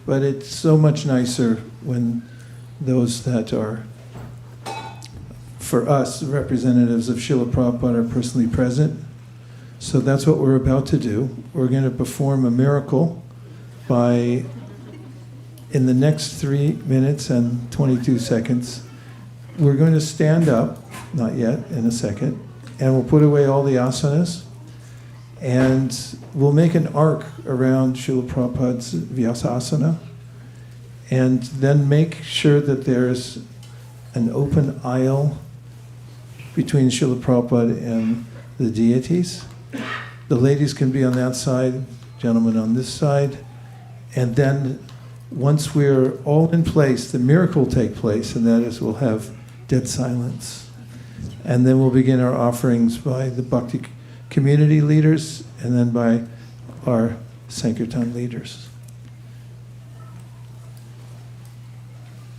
but it's so much nicer when those that are, for us, representatives of Srila Prabhupada are personally present. So that's what we're about to do. We're going to perform a miracle by, in the next 3 minutes and 22 seconds, we're going to stand up, not yet, in a second, and we'll put away all the asanas, and we'll make an arc around Srila Prabhupada's Vyasasana, and then make sure that there's an open aisle between Srila Prabhupada and the deities. The ladies can be on that side, gentlemen on this side, and then once we're all in place, the miracle will take place, and that is we'll have dead silence. And then we'll begin our offerings by the Bhakti community leaders and then by our Sankirtan leaders.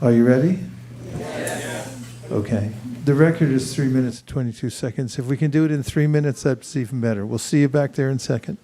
Are you ready? Yes. Okay. The record is 3 minutes and 22 seconds. If we can do it in 3 minutes, that's even better. We'll see you back there in a second.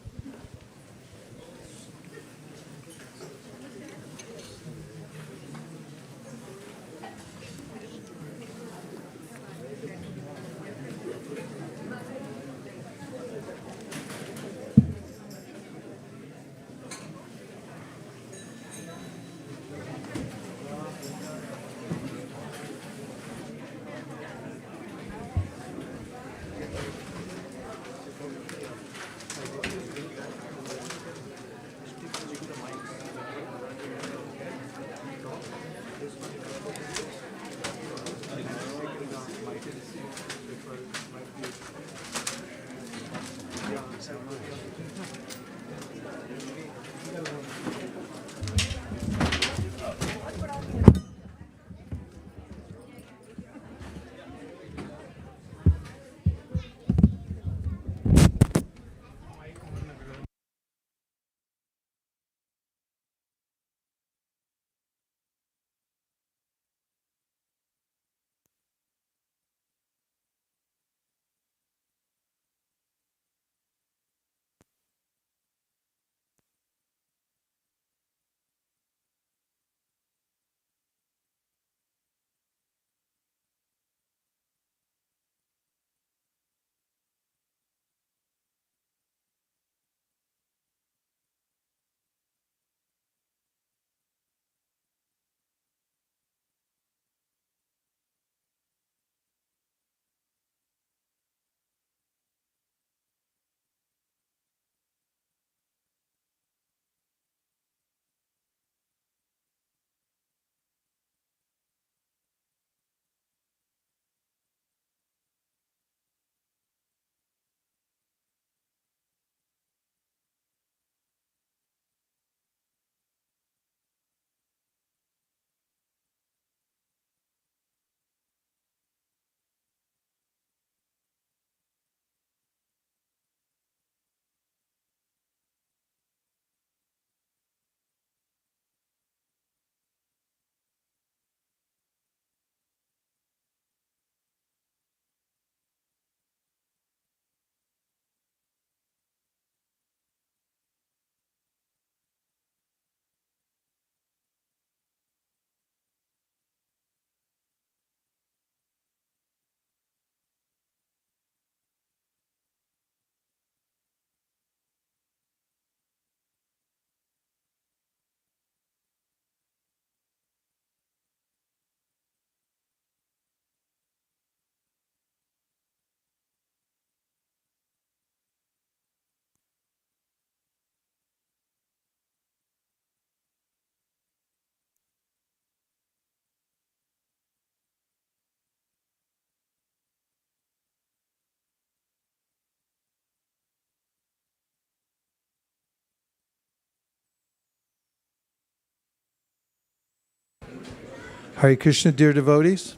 Hare Krishna, dear devotees.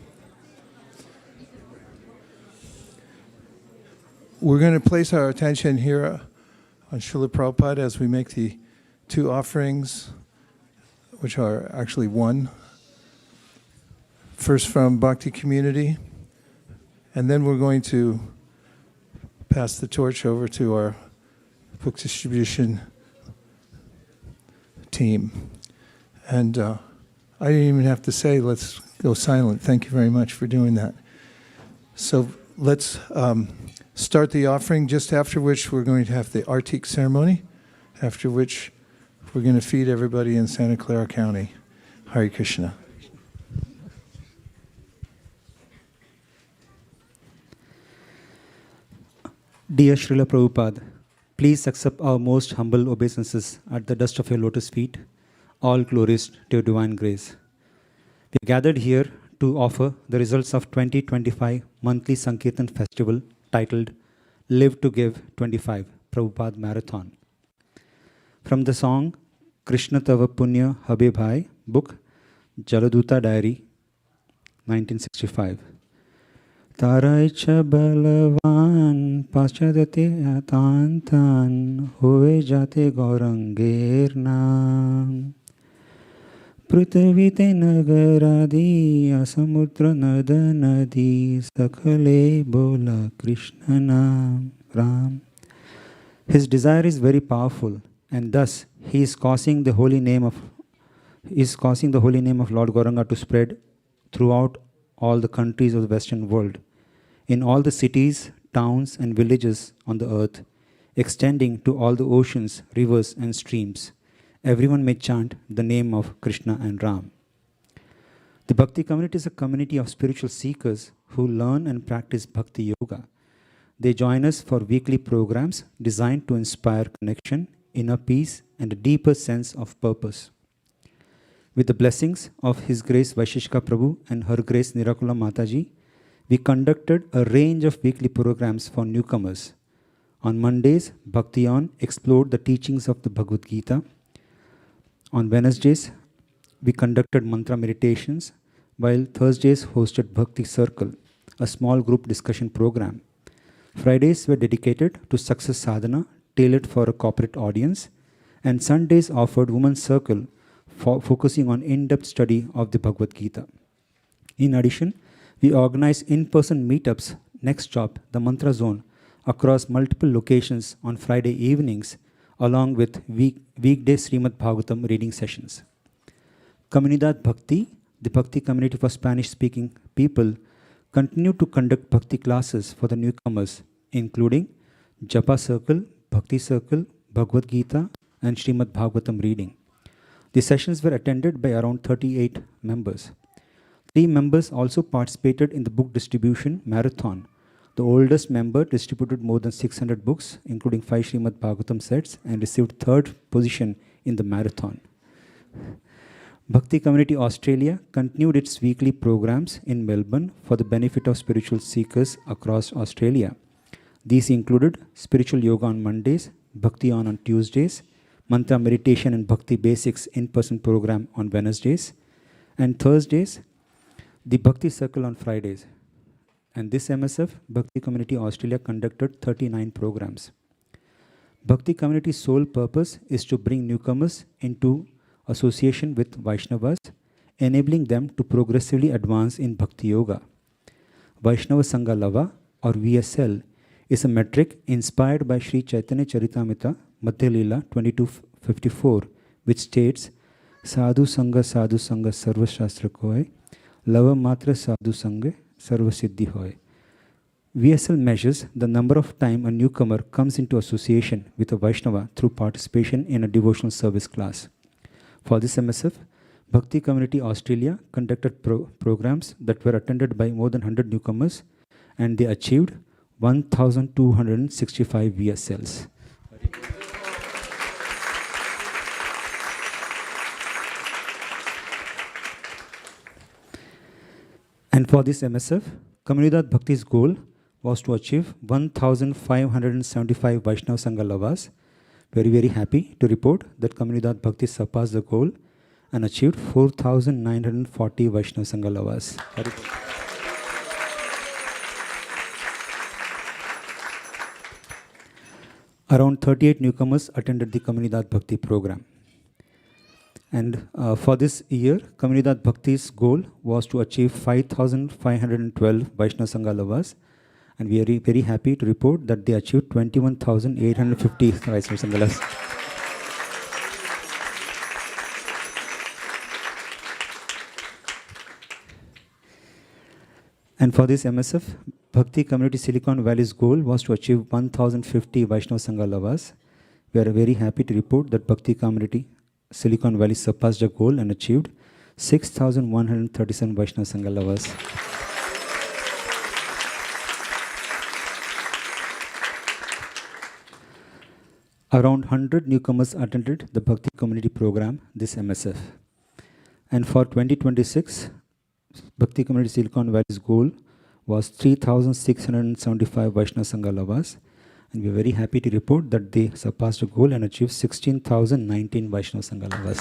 We're going to place our attention here on Srila Prabhupada as we make the two offerings, which are actually one. First from Bhakti community, and then we're going to pass the torch over to our book distribution team. And I didn't even have to say, let's go silent. Thank you very much for doing that. So let's start the offering, just after which we're going to have the Artik ceremony, after which we're going to feed everybody in Santa Clara County. Hare Krishna. Dear Srila Prabhupada, please accept our most humble obeisances at the dust of your lotus feet. All glories to your divine grace. We are gathered here to offer the results of 2025 monthly Sankirtan festival titled Live to Give 25 Prabhupada Marathon. From the song Krishna Tava Punya Habe Bhai, book Jayadvaita Diary, 1965. Tarai cha balavan paschadate atantan hoye jate gaurangir naam prithvite nagaradi asamudra nada nadi sakhale bola Krishna naam Ram. His desire is very powerful, and thus he is causing the holy name of Lord Gauranga to spread throughout all the countries of the Western world, in all the cities, towns, and villages on the earth, extending to all the oceans, rivers, and streams. Everyone may chant the name of Krishna and Ram. The Bhakti community is a community of spiritual seekers who learn and practice Bhakti Yoga. They join us for weekly programs designed to inspire connection, inner peace, and a deeper sense of purpose. With the blessings of His Grace Vaisheshika Prabhu and Her Grace Nirakula Mataji, we conducted a range of weekly programs for newcomers. On Mondays, Bhakti-On explored the teachings of the Bhagavad Gita. On Wednesdays, we conducted mantra meditations, while Thursdays hosted Bhakti Circle, a small group discussion program. Fridays were dedicated to success sadhana, tailored for a corporate audience, and Sundays offered Women's Circle, focusing on in-depth study of the Bhagavad Gita. In addition, we organize in-person meetups, Next Stop, the Mantra Zone, across multiple locations on Friday evenings, along with weekday Srimad Bhagavatam reading sessions. Comunidad Bhakti, the Bhakti community for Spanish-speaking people, continue to conduct Bhakti classes for the newcomers, including Japa Circle, Bhakti Circle, Bhagavad Gita, and Srimad Bhagavatam reading. The sessions were attended by around 38 members. 3 members also participated in the book distribution marathon. The oldest member distributed more than 600 books, including 5 Srimad Bhagavatam sets, and received 3rd position in the marathon. Bhakti Community Australia continued its weekly programs in Melbourne for the benefit of spiritual seekers across Australia. These included spiritual yoga on Mondays, Bhakti-On on Tuesdays, mantra meditation and Bhakti Basics in-person program on Wednesdays, and Thursdays, the Bhakti Circle on Fridays. And this MSF, Bhakti Community Australia, conducted 39 programs. Bhakti Community's sole purpose is to bring newcomers into association with Vaishnavas, enabling them to progressively advance in Bhakti Yoga. Vaishnava Sangha Lava, or VSL, is a metric inspired by Sri Chaitanya Charitamrita, Madhya Leela 2254, which states, Sadhu Sangha Sarva Shastra Koy, Lava Matra Sadhu Sangha Sarva Siddhi Hoy. VSL measures the number of time a newcomer comes into association with a Vaishnava through participation in a devotional service class. For this MSF, Bhakti Community Australia conducted programs that were attended by more than 100 newcomers, and they achieved 1,265 VSLs. And for this MSF, Comunidad Bhakti's goal was to achieve 1,575 Vaishnava Sangha Lavas. Very, very happy to report that Comunidad Bhakti surpassed the goal and achieved 4,940 Vaishnava Sangha Lavas. Around 38 newcomers attended the Comunidad Bhakti program. And for this year, Comunidad Bhakti's goal was to achieve 5,512 Vaishnava Sangha Lavas. And we are very happy to report that they achieved 21,850 Vaishnava Sangha Lavas. And for this MSF, Bhakti Community Silicon Valley's goal was to achieve 1,050 Vaishnava Sangha Lavas. We are very happy to report that Bhakti Community Silicon Valley surpassed the goal and achieved 6,137 Vaishnava Sangha Lavas. Around 100 newcomers attended the Bhakti Community program, this MSF. And for 2026, Bhakti Community Silicon Valley's goal was 3,675 Vaishnava Sangha Lavas. And we are very happy to report that they surpassed the goal and achieved 16,019 Vaishnava Sangha Lavas.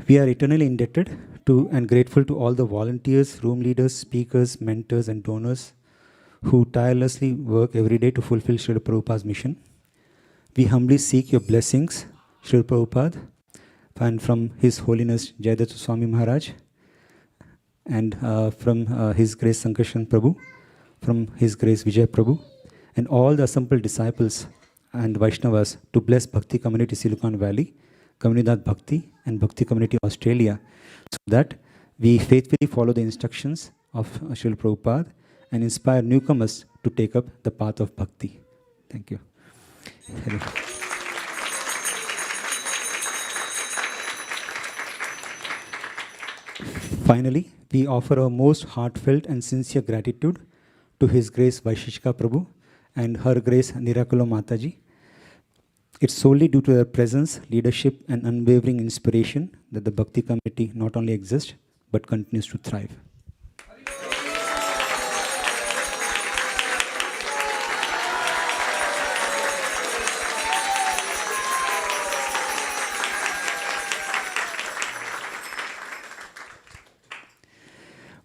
We are eternally indebted to and grateful to all the volunteers, room leaders, speakers, mentors, and donors who tirelessly work every day to fulfill Srila Prabhupada's mission. We humbly seek your blessings, Srila Prabhupada, and from His Holiness Jayadvaita Swami Maharaj, and from His Grace Sankarshan Prabhu, from His Grace Vijay Prabhu, and all the assembled disciples and Vaishnavas to bless Bhakti Community Silicon Valley, Comunidad Bhakti, and Bhakti Community Australia, so that we faithfully follow the instructions of Srila Prabhupada and inspire newcomers to take up the path of Bhakti. Thank you. Finally, we offer our most heartfelt and sincere gratitude to His Grace Vaishishka Prabhu and Her Grace Nirakula Mataji. It's solely due to their presence, leadership, and unwavering inspiration that the Bhakti community not only exists, but continues to thrive.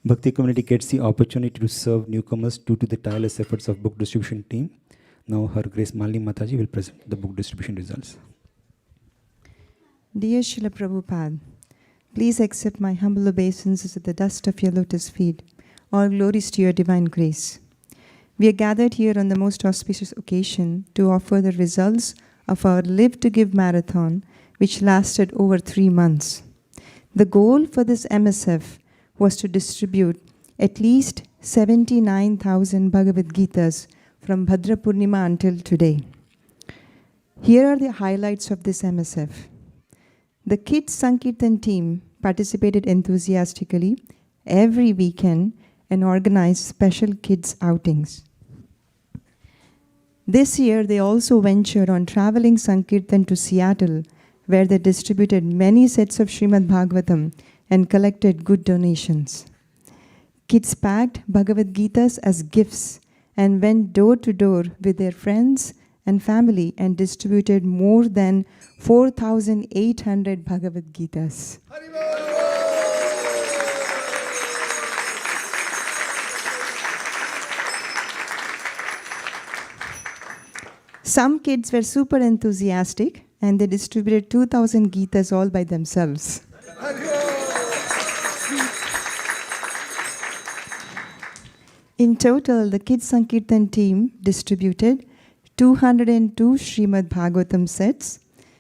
Bhakti community gets the opportunity to serve newcomers due to the tireless efforts of book distribution team. Now Her Grace Malini Mataji will present the book distribution results. Dear Srila Prabhupada, please accept my humble obeisances at the dust of your lotus feet. All glories to your divine grace. We are gathered here on the most auspicious occasion to offer the results of our Live to Give marathon, which lasted over 3 months. The goal for this MSF was to distribute at least 79,000 Bhagavad Gitas from Bhadra Purnima until today. Here are the highlights of this MSF. The Kids Sankirtan team participated enthusiastically every weekend and organized special kids outings. This year, they also ventured on traveling Sankirtan to Seattle, where they distributed many sets of Srimad Bhagavatam and collected good donations. Kids packed Bhagavad Gitas as gifts and went door to door with their friends and family and distributed more than 4,800 Bhagavad Gitas. Some kids were super enthusiastic and they distributed 2,000 Gitas all by themselves. In total, the Kids Sankirtan team distributed 202 Srimad Bhagavatam sets,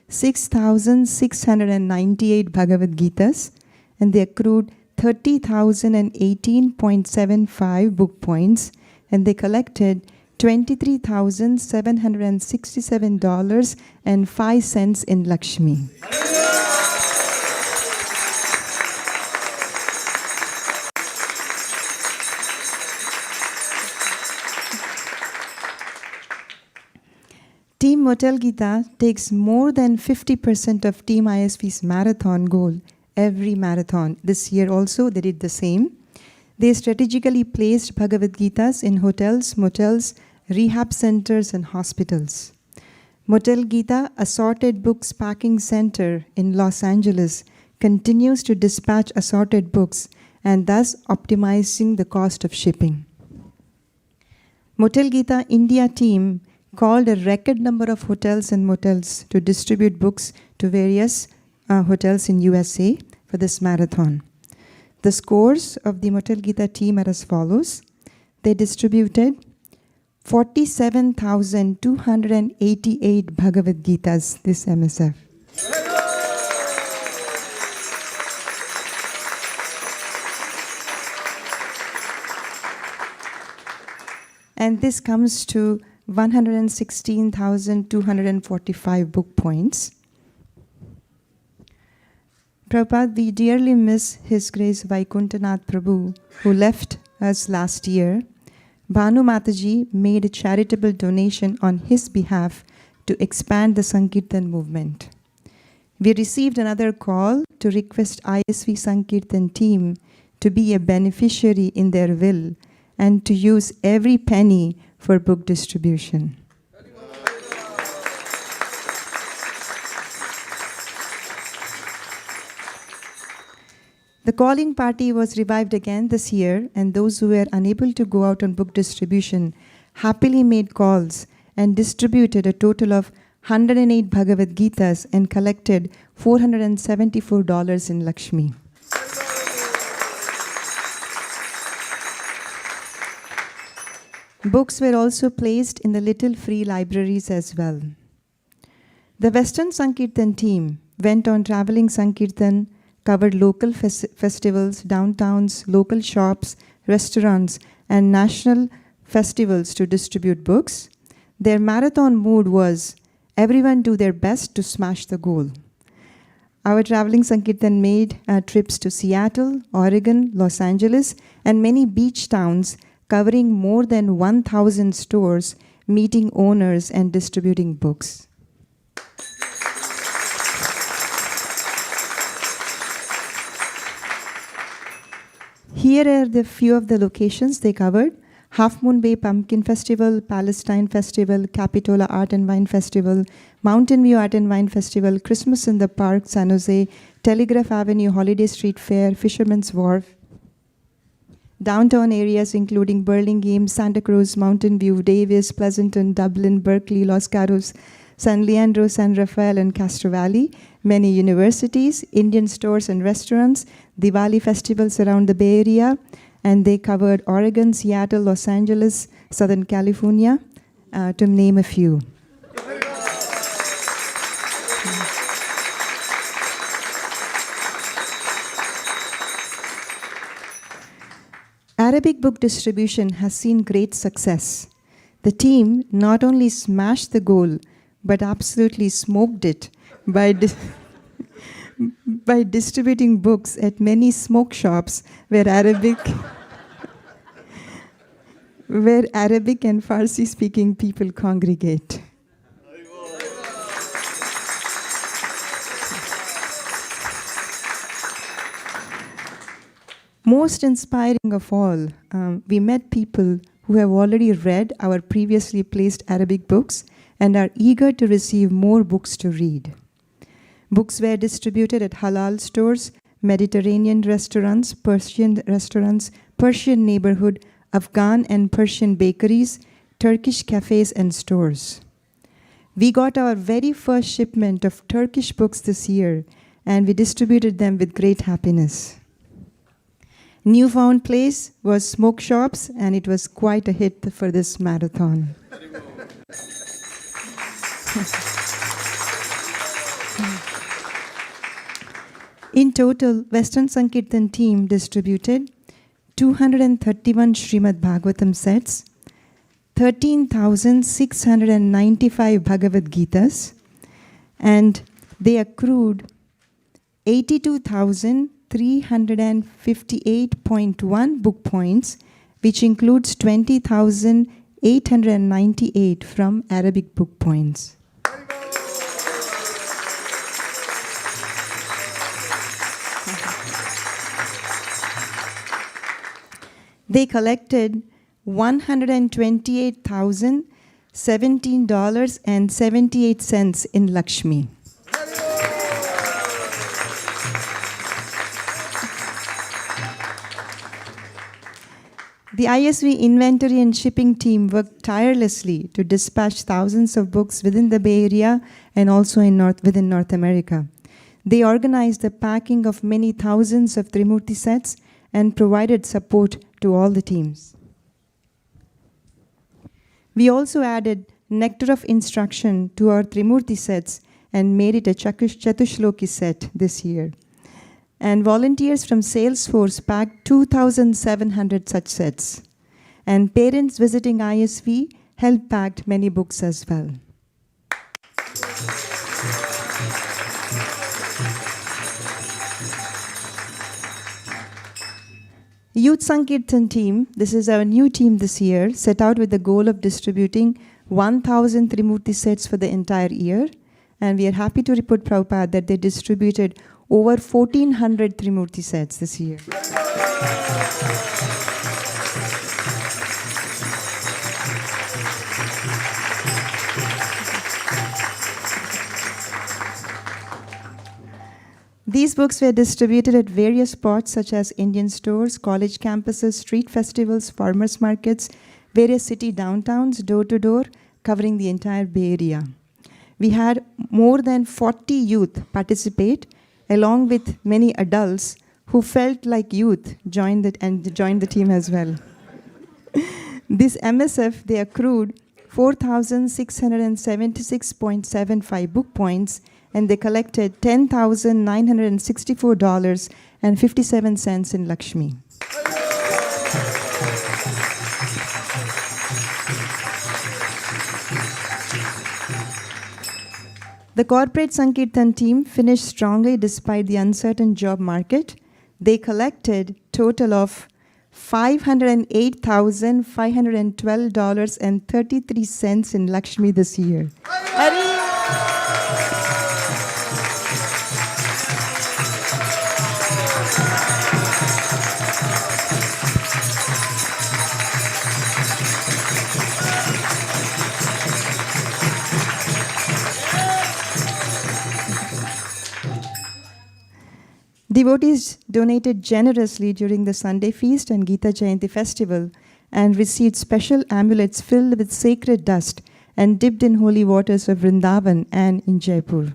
6,698 Bhagavad Gitas, and they accrued 30,018.75 book points, and they collected $23,767.05 in Lakshmi. Team Motel Gita takes more than 50% of Team ISV's marathon goal every marathon. This year also they did the same. They strategically placed Bhagavad Gitas in hotels, motels, rehab centers, and hospitals. Motel Gita Assorted Books Packing Center in Los Angeles continues to dispatch assorted books and thus optimizing the cost of shipping. Motel Gita India team called a record number of hotels and motels to distribute books to various hotels in USA for this marathon. The scores of the Motel Gita team are as follows. They distributed 47,288 Bhagavad Gitas this MSF. And this comes to 116,245 book points. Prabhupada, we dearly miss His Grace Vaikuntanath Prabhu, who left us last year. Bhanu Mataji made a charitable donation on his behalf to expand the Sankirtan movement. We received another call to request ISV Sankirtan team to be a beneficiary in their will and to use every penny for book distribution. The calling party was revived again this year, and those who were unable to go out on book distribution happily made calls and distributed a total of 108 Bhagavad Gitas and collected $474 in Lakshmi. Books were also placed in the little free libraries as well. The Western Sankirtan team went on traveling Sankirtan, covered local festivals, downtowns, local shops, restaurants, and national festivals to distribute books. Their marathon mood was everyone do their best to smash the goal. Our traveling Sankirtan made trips to Seattle, Oregon, Los Angeles, and many beach towns, covering more than 1,000 stores, meeting owners and distributing books. Here are the few of the locations they covered. Half Moon Bay Pumpkin Festival, Palestine Festival, Capitola Art and Wine Festival, Mountain View Art and Wine Festival, Christmas in the Park, San Jose, Telegraph Avenue, Holiday Street Fair, Fisherman's Wharf. Downtown areas including Burlingame, Santa Cruz, Mountain View, Davis, Pleasanton, Dublin, Berkeley, Los Gatos, San Leandro, San Rafael, and Castro Valley. Many universities, Indian stores and restaurants, Diwali festivals around the Bay Area, and they covered Oregon, Seattle, Los Angeles, Southern California, to name a few. Arabic book distribution has seen great success. The team not only smashed the goal, but absolutely smoked it by distributing books at many smoke shops where Arabic and Farsi-speaking people congregate. Most inspiring of all, we met people who have already read our previously placed Arabic books and are eager to receive more books to read. Books were distributed at halal stores, Mediterranean restaurants, Persian neighborhood, Afghan and Persian bakeries, Turkish cafes and stores. We got our very first shipment of Turkish books this year, and we distributed them with great happiness. Newfound place was smoke shops, and it was quite a hit for this marathon. In total, Western Sankirtan team distributed 231 Srimad Bhagavatam sets, 13,695 Bhagavad Gitas, and they accrued 82,358.1 book points, which includes 20,898 from Arabic book points. They collected $128,017.78 in Lakshmi. The ISV inventory and shipping team worked tirelessly to dispatch thousands of books within the Bay Area and also within North America. They organized the packing of many thousands of Trimurti sets and provided support to all the teams. We also added Nectar of Instruction to our Trimurti sets and made it a Chatushloki set this year. And volunteers from Salesforce packed 2,700 such sets. And parents visiting ISV helped pack many books as well. Youth Sankirtan team, this is our new team this year, set out with the goal of distributing 1,000 Trimurti sets for the entire year. And we are happy to report, Prabhupada, that they distributed over 1,400 Trimurti sets this year. These books were distributed at various spots such as Indian stores, college campuses, street festivals, farmers markets, various city downtowns, door to door, covering the entire Bay Area. We had more than 40 youth participate, along with many adults who felt like youth joined the team as well. This MSF, they accrued 4,676.75 book points, and they collected $10,964.57 in Lakshmi. The corporate Sankirtan team finished strongly despite the uncertain job market. They collected total of $508,512.33 in Lakshmi this year. Devotees donated generously during the Sunday feast and Gita Jayanti festival and received special amulets filled with sacred dust and dipped in holy waters of Vrindavan and in Jaipur.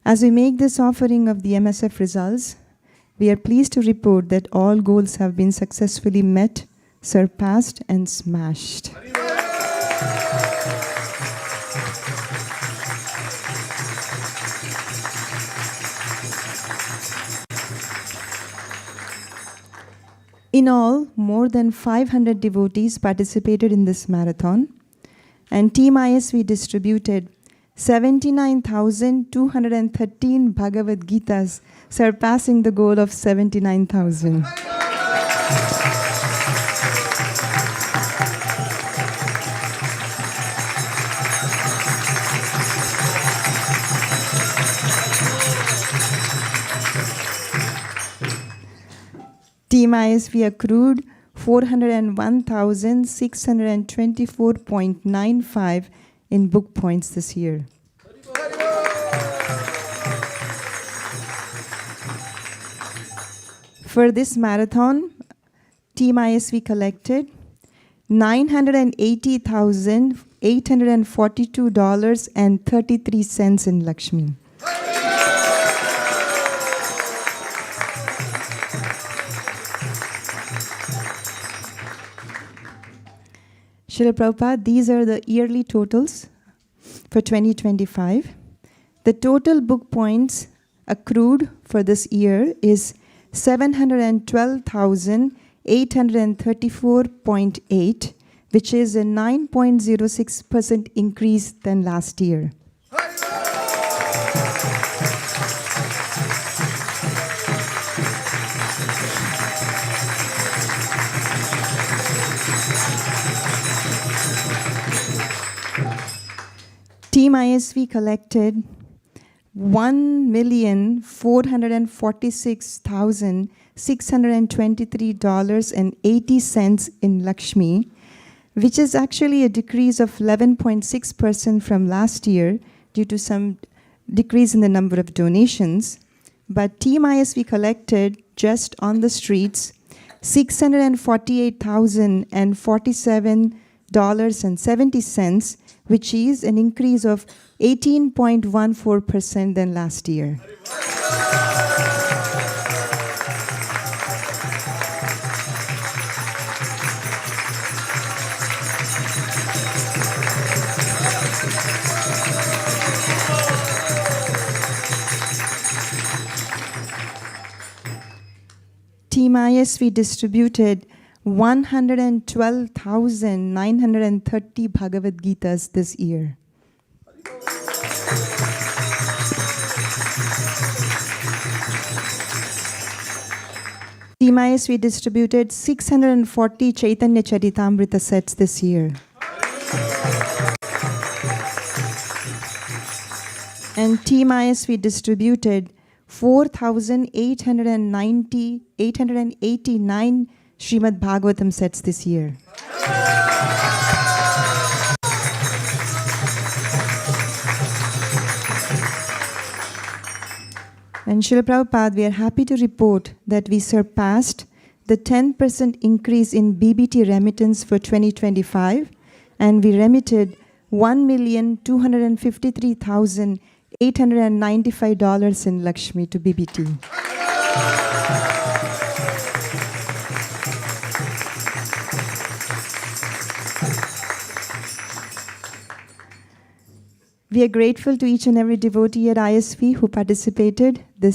As we make this offering of the MSF results, we are pleased to report that all goals have been successfully met, surpassed, and smashed. In all, more than 500 devotees participated in this marathon, and Team ISV distributed 79,213 Bhagavad Gitas, surpassing the goal of 79,000. Team ISV accrued 401,624.95 in book points this year. For this marathon, Team ISV collected $980,842.33 in Lakshmi. Srila Prabhupada, these are the yearly totals for 2025. The total book points accrued for this year is 712,834.8, which is a 9.06% increase than last year. Team ISV collected $1,446,623.80 in Lakshmi, which is actually a decrease of 11.6% from last year due to some decrease in the number of donations. But Team ISV collected just on the streets $648,047.70, which is an increase of 18.14% than last year. Team ISV distributed 112,930 Bhagavad Gitas this year. Team ISV distributed 640 Chaitanya Charitamrita sets this year. And Team ISV distributed 4,889 Srimad Bhagavatam sets this year. And Srila Prabhupada, we are happy to report that we surpassed the 10% increase in BBT remittance for 2025, and we remitted $1,253,895 in Lakshmi to BBT. We are grateful to each and every devotee at ISV who participated in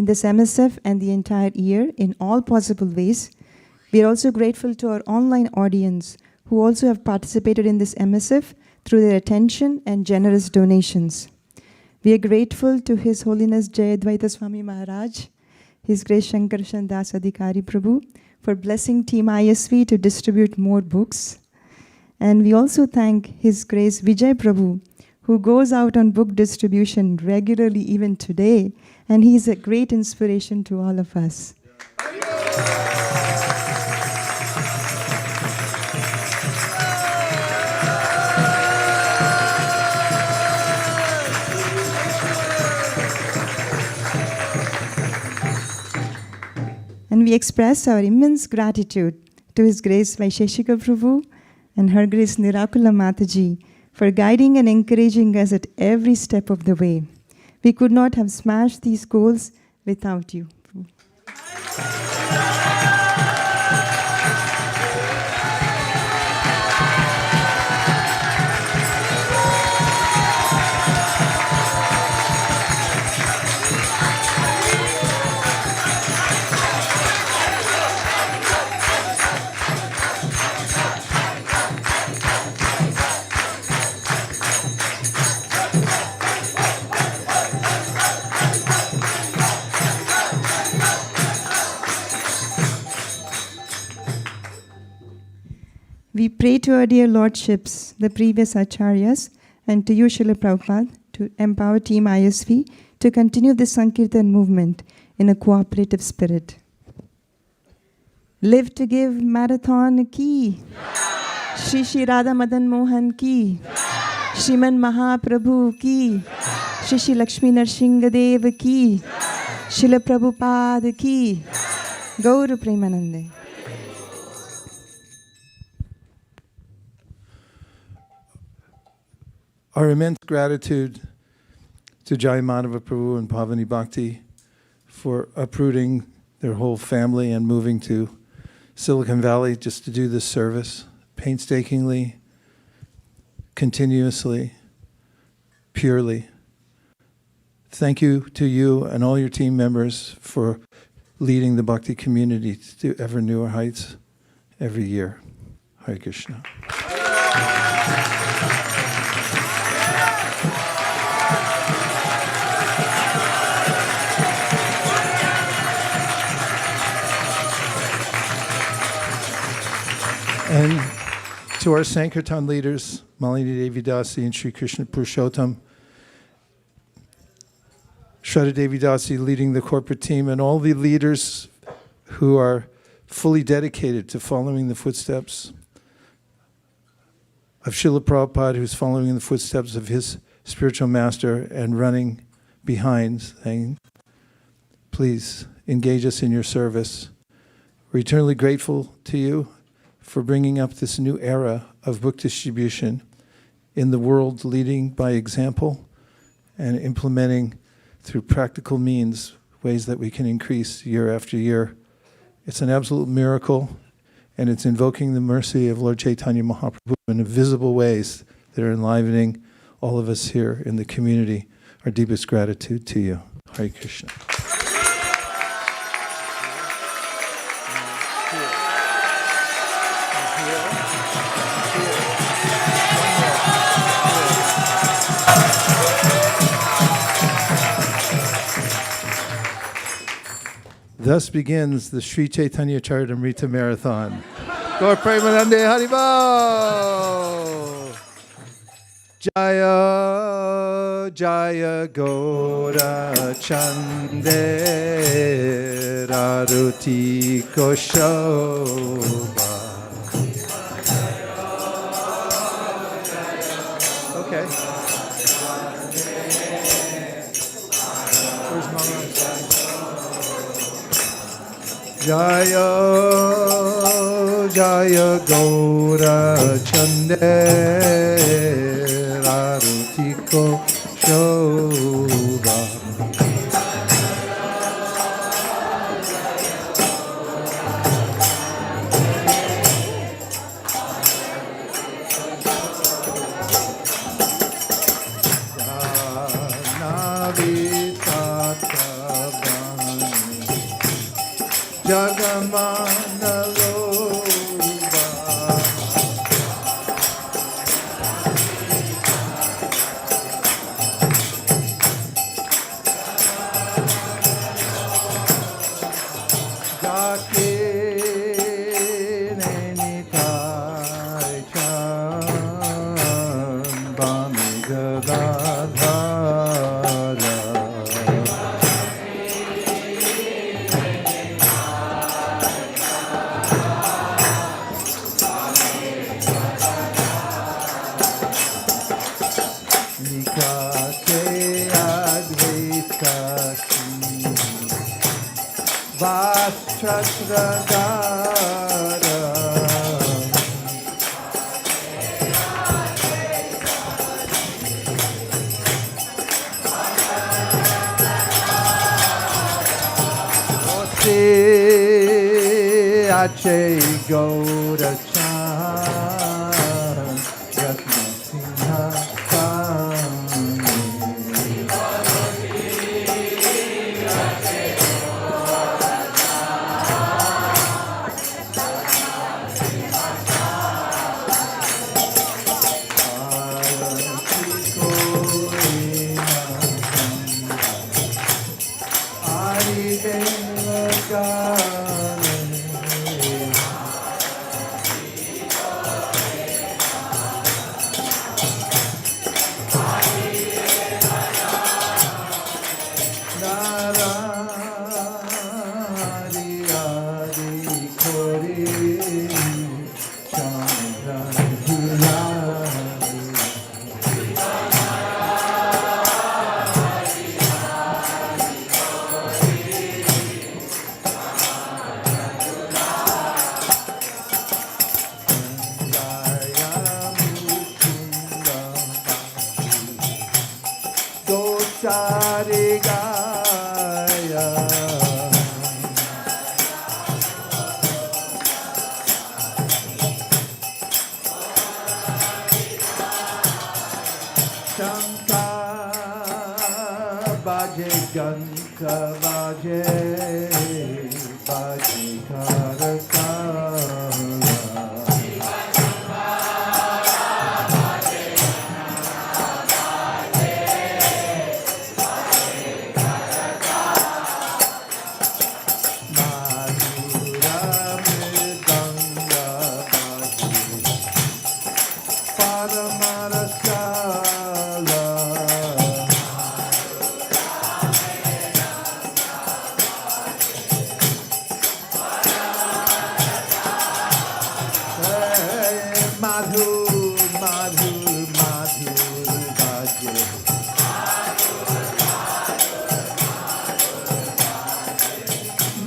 this MSF and the entire year in all possible ways. We are also grateful to our online audience who also have participated in this MSF through their attention and generous donations. We are grateful to His Holiness Jayadvaita Swami Maharaj, His Grace Shankar Das Adhikari Prabhu, for blessing Team ISV to distribute more books. And we also thank His Grace Vijay Prabhu, who goes out on book distribution regularly even today, and he is a great inspiration to all of us. And we express our immense gratitude to His Grace Vaisheshika Prabhu and Her Grace Nirakula Mataji for guiding and encouraging us at every step of the way. We could not have smashed these goals without you. We pray to our dear Lordships, the previous Acharyas, and to you, Srila Prabhupada, to empower Team ISV to continue the Sankirtan movement in a cooperative spirit. Live to Give Marathon ki, Shri Shri Radha Madan Mohan ki, Shriman Mahaprabhu ki, Shri Shri Lakshmi Narsinghadev ki, Srila Prabhupada ki, Gaura Premanande. Our immense gratitude to Jai Madhava Prabhu and Pavani Bhakti for uprooting their whole family and moving to Silicon Valley just to do this service painstakingly, continuously, purely. Thank you to you and all your team members for leading the Bhakti community to ever newer heights every year. Hare Krishna. And to our Sankirtan leaders, Malini Devi Dasi and Sri Krishna Purushottam, Shraddha Devi Dasi leading the corporate team, and all the leaders who are fully dedicated to following the footsteps of Srila Prabhupada, who's following in the footsteps of his spiritual master and running behind, saying, please engage us in your service. We're eternally grateful to you for bringing up this new era of book distribution in the world, leading by example and implementing through practical means ways that we can increase year after year. It's an absolute miracle, and it's invoking the mercy of Lord Chaitanya Mahaprabhu in visible ways that are enlivening all of us here in the community. Our deepest gratitude to you. Hare Krishna. Thus begins the Sri Chaitanya Charitamrita Marathon. Gaur Premanande Haribol! Jaya Jaya Gaura Chande Raruti Koshoba. Okay. Where's Mama? Jaya Jaya Gaura Chande Rarutiko Shobha. Jagamana Loba. Jake Nenitai Chan Bami Gadadhara. Ache Goda Chan Yatma Singha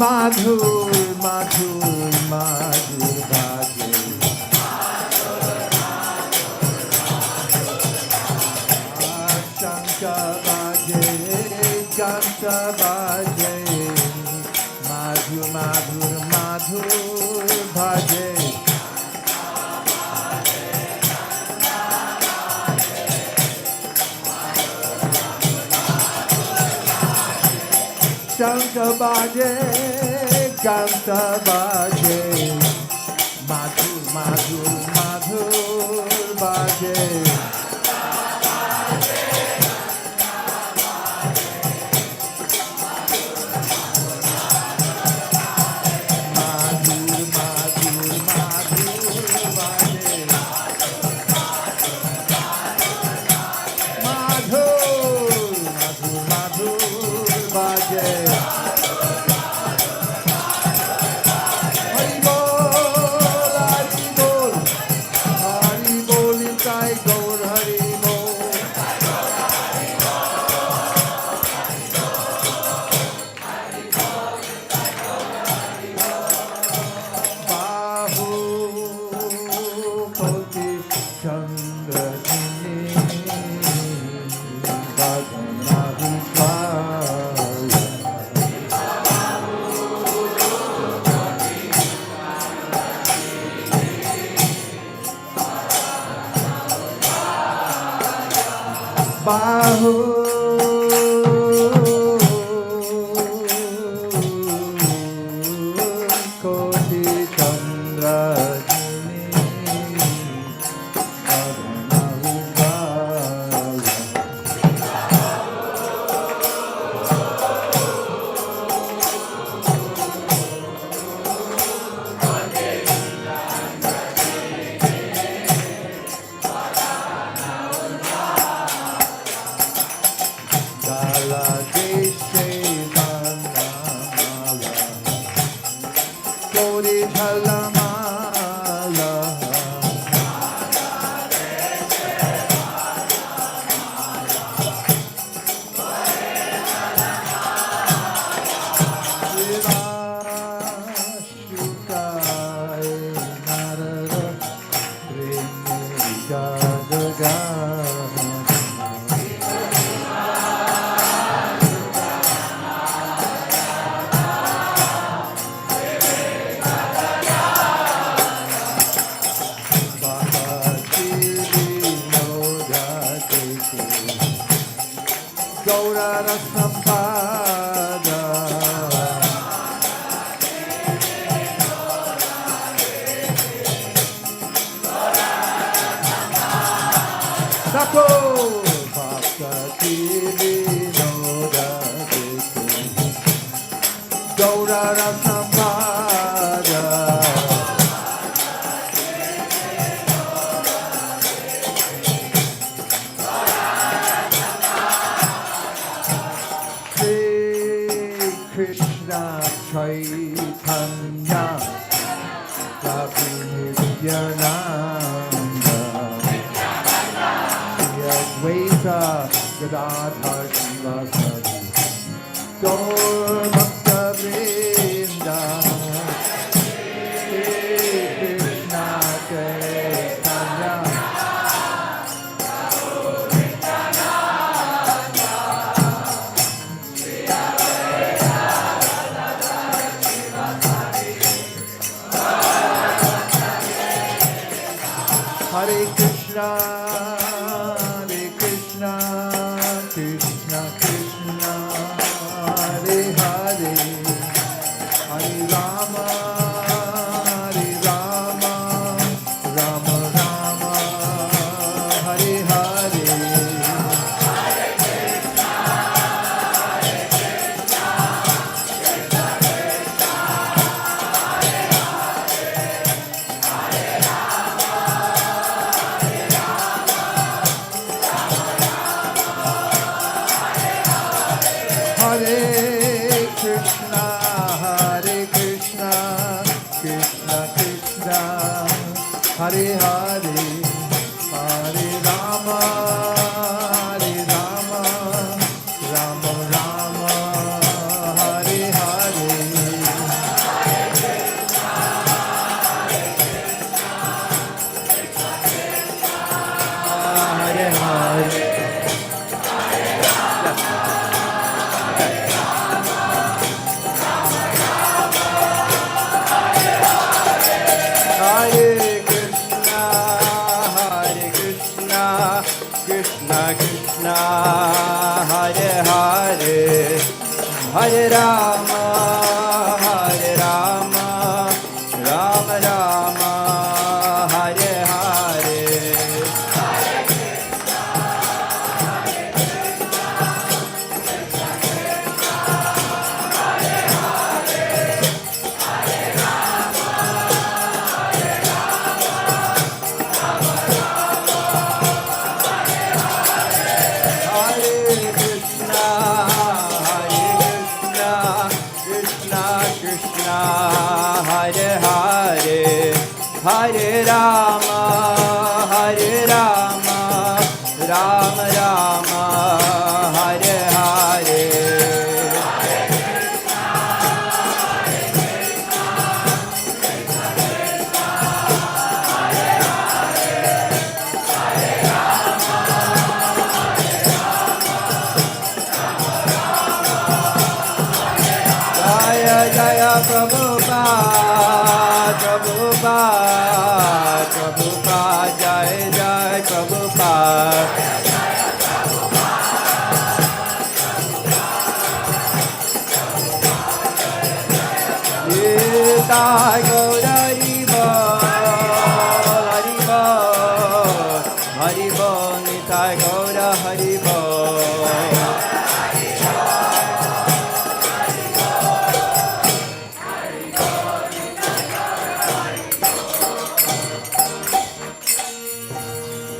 Madhur, Madhur, Madhur Bhaje. Shanka Bhaje, Ganta Bhaje. Madhur, Madhur, Madhur Bhaje. Shanka Bhaje, Ganta Bhaje. Madhur, Madhur, Madhur Bhaje. Bahu Koti Chandra Krishna Chaitanya Prabhu Nityananda Jayadvaita Gadadhar Shivasadi Gaur Bhakta Vrinda Krishna Chaitanya Hare Krishna, Krishna Krishna, Hare Hare, Hare Rama, Rama Rama, Hare Hare. Hare Rama, Hare Rama, Rama Rama, Hare Hare. Hare Rama, Hare Rama, Rama Rama, Hare Hare. Jaya Jaya Prabhupada, Prabhupada, Prabhupada, Jaya Jaya Prabhupada. Nitai Gaura Haribo, Haribo, Haribo, Nitai Gaura Haribo.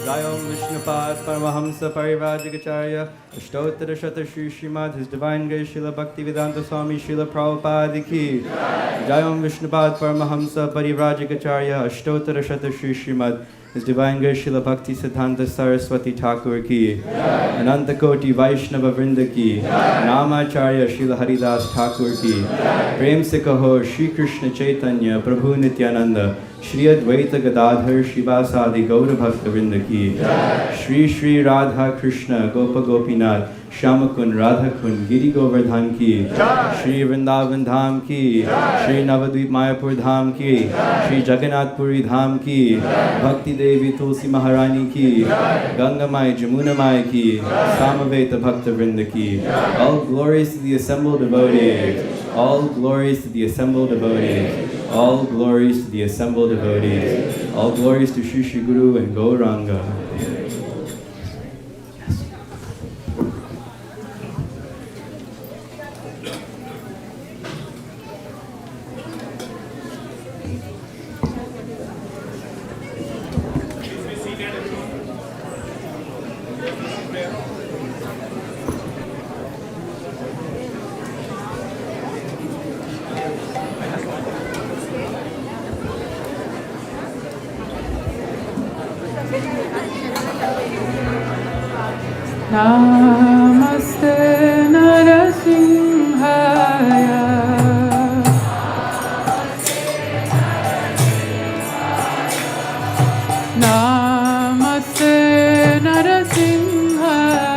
Jayam Vishnupad Paramahamsa Parivajikacharya Ashtottara Shata Shri Srimad His Divine Grace Srila Bhaktivedanta Swami Srila Prabhupada Ki Jayam Vishnupad Paramahamsa Parivajikacharya Ashtottara Shata Shri Srimad His Divine Grace Srila Bhakti Siddhanta Saraswati Thakur Ki Ananta Koti Vaishnava Vrinda Ki Namacharya Srila Haridas Thakur Ki Prem Se Kaho Shri Krishna Chaitanya Prabhu Nityananda Shri Advaita Gadadhar Shivasadi Gaura Bhakta Vrinda Ki Shri Shri Radha Krishna Gopa Gopinath Shyamakun Radhakun Giri Govardhan Ki Shri Vrindavan Dham Ki Shri Navadvip Mayapur Dham Ki Shri Jagannath Puri Dham Ki Bhakti Devi Tulsi Maharani Ki Ganga Mai Jamuna Mai Ki Samaveta Bhakta Vrinda Ki. All glories to the assembled devotees. All glories to the assembled devotees. All glories to the assembled devotees. All glories to Shri Shri Guru and Gauranga. Namaste Narasimhaya Namaste Narasimhaya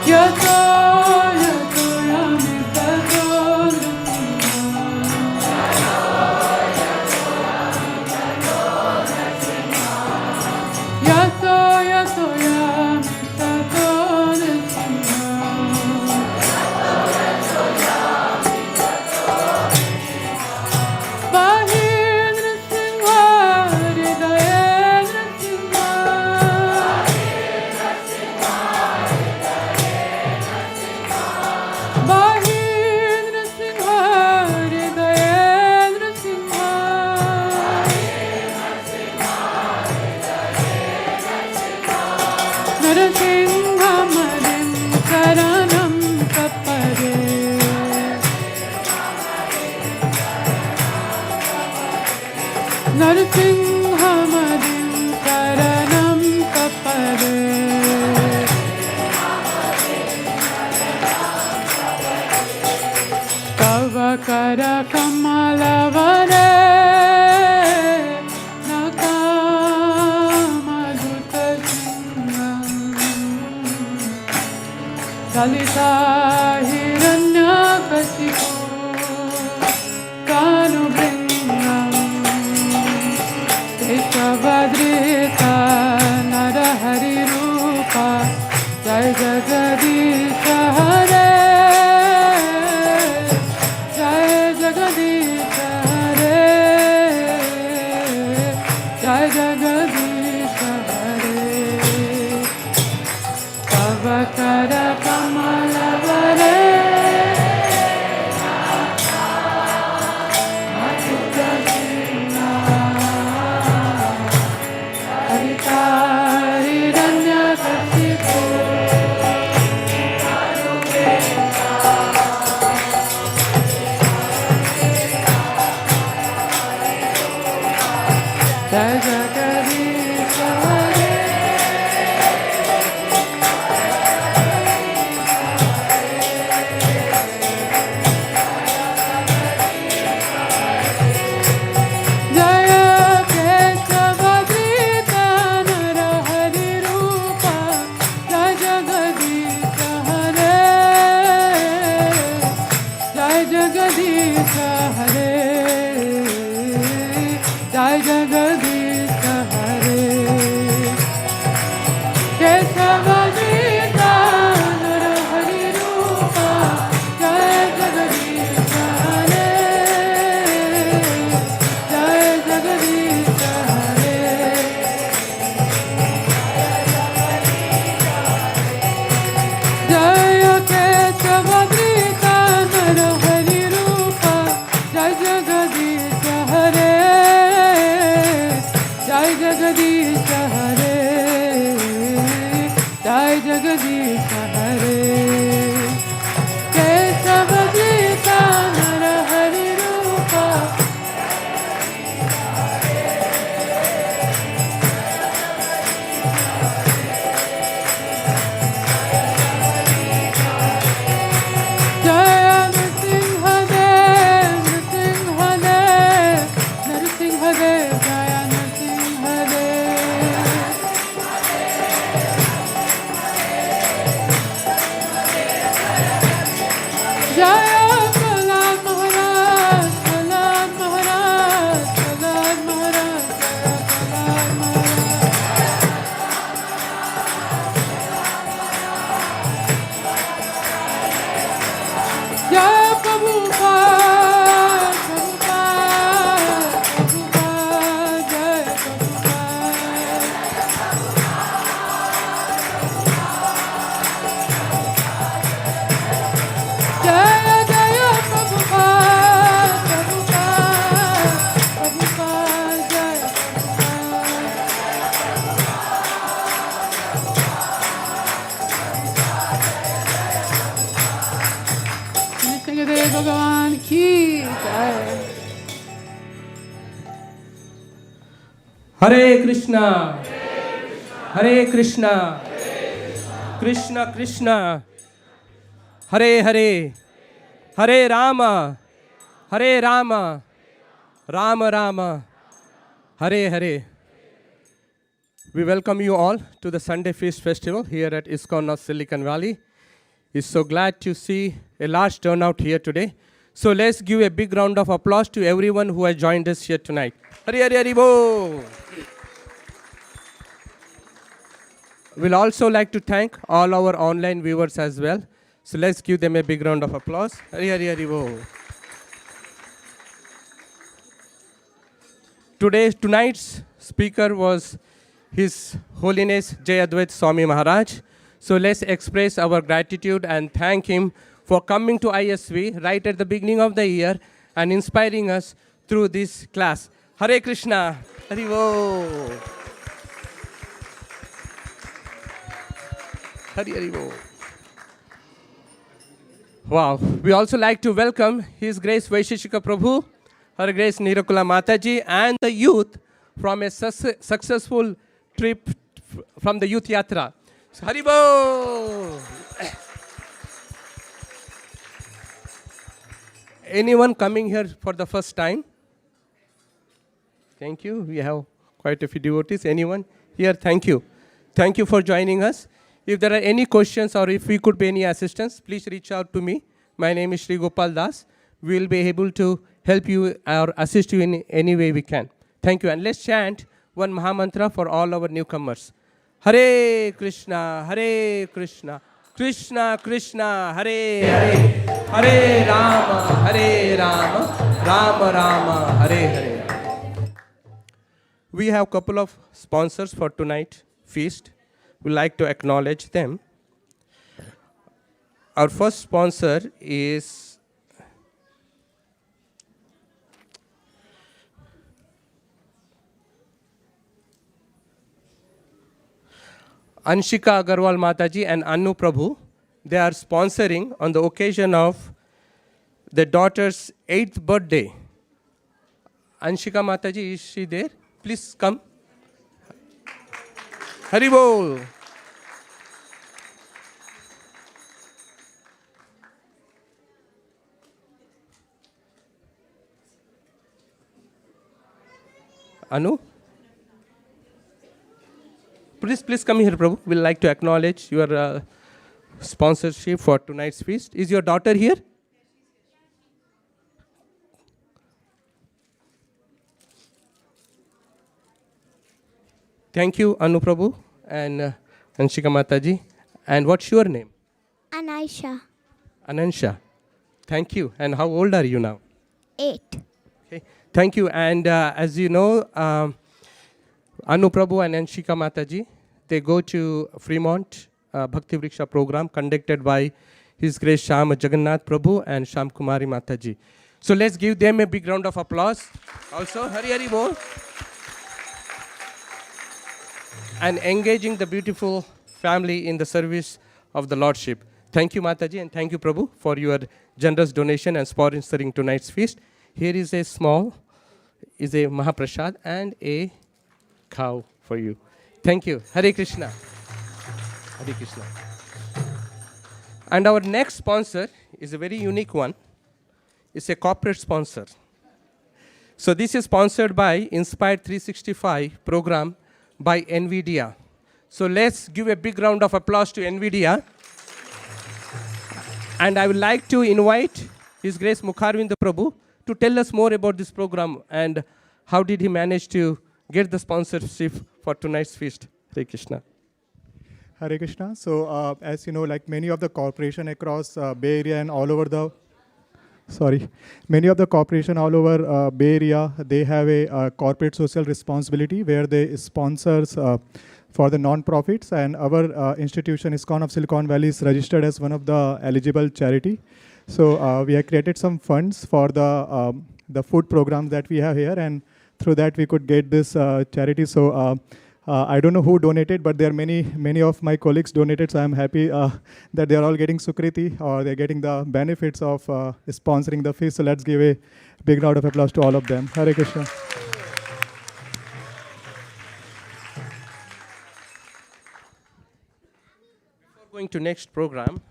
Yato, yato, yato. नरसिंहमदिं शरणं तपदे तव कर कमलवरे ललिता हिरण्यकशिपो कानुबृन्दम् केशवधृता नरहरिरूपा जय जगदीश हरे जय जगदीश हरे जय जगदीश हरे तव कर भगवान की जय। हरे Krishna Krishna Krishna Hare Hare Hare Ram Ram Ram Hare Hare. We welcome you all to the Sunday Feast Festival here at ISKCON of Silicon Valley. We're so glad to see a large turnout here today. So let's give a big round of applause to everyone who has joined us here tonight. Hari Hari Hari Bo! We'll also like to thank all our online viewers as well. So let's give them a big round of applause. Hari Hari Hari Bo! Tonight's speaker was His Holiness Jayadvaita Swami Maharaj. So let's express our gratitude and thank him for coming to ISV right at the beginning of the year and inspiring us through this class. Hare Krishna. Hari Bo. Hari Hari Bo. Wow. We also like to welcome His Grace Vaisheshika Prabhu, Her Grace Nirukula Mataji, and the youth from a successful trip from the Youth Yatra. So, Haribo! Anyone coming here for the first time? Thank you. We have quite a few devotees. Anyone here? Thank you. Thank you for joining us. If there are any questions or if we could be any assistance, please reach out to me. My name is Sri Gopal Das. We will be able to help you or assist you in any way we can. Thank you. And let's chant one Mahamantra for all our newcomers. Hare Krishna, Hare Krishna, Krishna Krishna, Hare Hare, Hare Rama, Rama Rama, Hare Hare. We have a couple of sponsors for tonight's feast. We'd like to acknowledge them. Our first sponsor is Anshika Agarwal Mataji and Anu Prabhu. They are sponsoring on the occasion of their daughter's 8th birthday. Anshika Mataji, is she there? Please come. Haribol. Anu? Please come here, Prabhu. We'd like to acknowledge your sponsorship for tonight's feast. Is your daughter here? Thank you, Anu Prabhu and Anshika Mataji. And what's your name? Anaisha. Anansha. Thank you. And how old are you now? 8. Okay. Thank you. And as you know, Anu Prabhu and Anshika Mataji, they go to Fremont Bhakti Vriksha program conducted by His Grace Sham Jagannath Prabhu and Sham Kumari Mataji. So let's give them a big round of applause. Also, Hari Hari Bol. And engaging the beautiful family in the service of the Lordship. Thank you, Mataji, and thank you, Prabhu, for your generous donation and sponsoring tonight's feast. Here is a Mahaprasad and a cow for you. Thank you. Hare Krishna. Hare Krishna. And our next sponsor is a very unique one. It's a corporate sponsor. So this is sponsored by Inspired 365 program by NVIDIA. So let's give a big round of applause to NVIDIA. And I would like to invite His Grace Mukharvinda Prabhu to tell us more about this program and how did he manage to get the sponsorship for tonight's feast. Hare Krishna. Hare Krishna. So as you know, like many of the corporation across Bay Area and all over the many of the corporation all over Bay Area, they have a corporate social responsibility where they sponsors for the non-profits, and our institution, ISKCON of Silicon Valley, is registered as one of the eligible charity. So we have created some funds for the food programs that we have here, and through that we could get this charity. So I don't know who donated, but there are many of my colleagues donated, so I'm happy that they're all getting Sukriti, or they're getting the benefits of sponsoring the feast. So let's give a big round of applause to all of them. Hare Krishna. Before going to next program,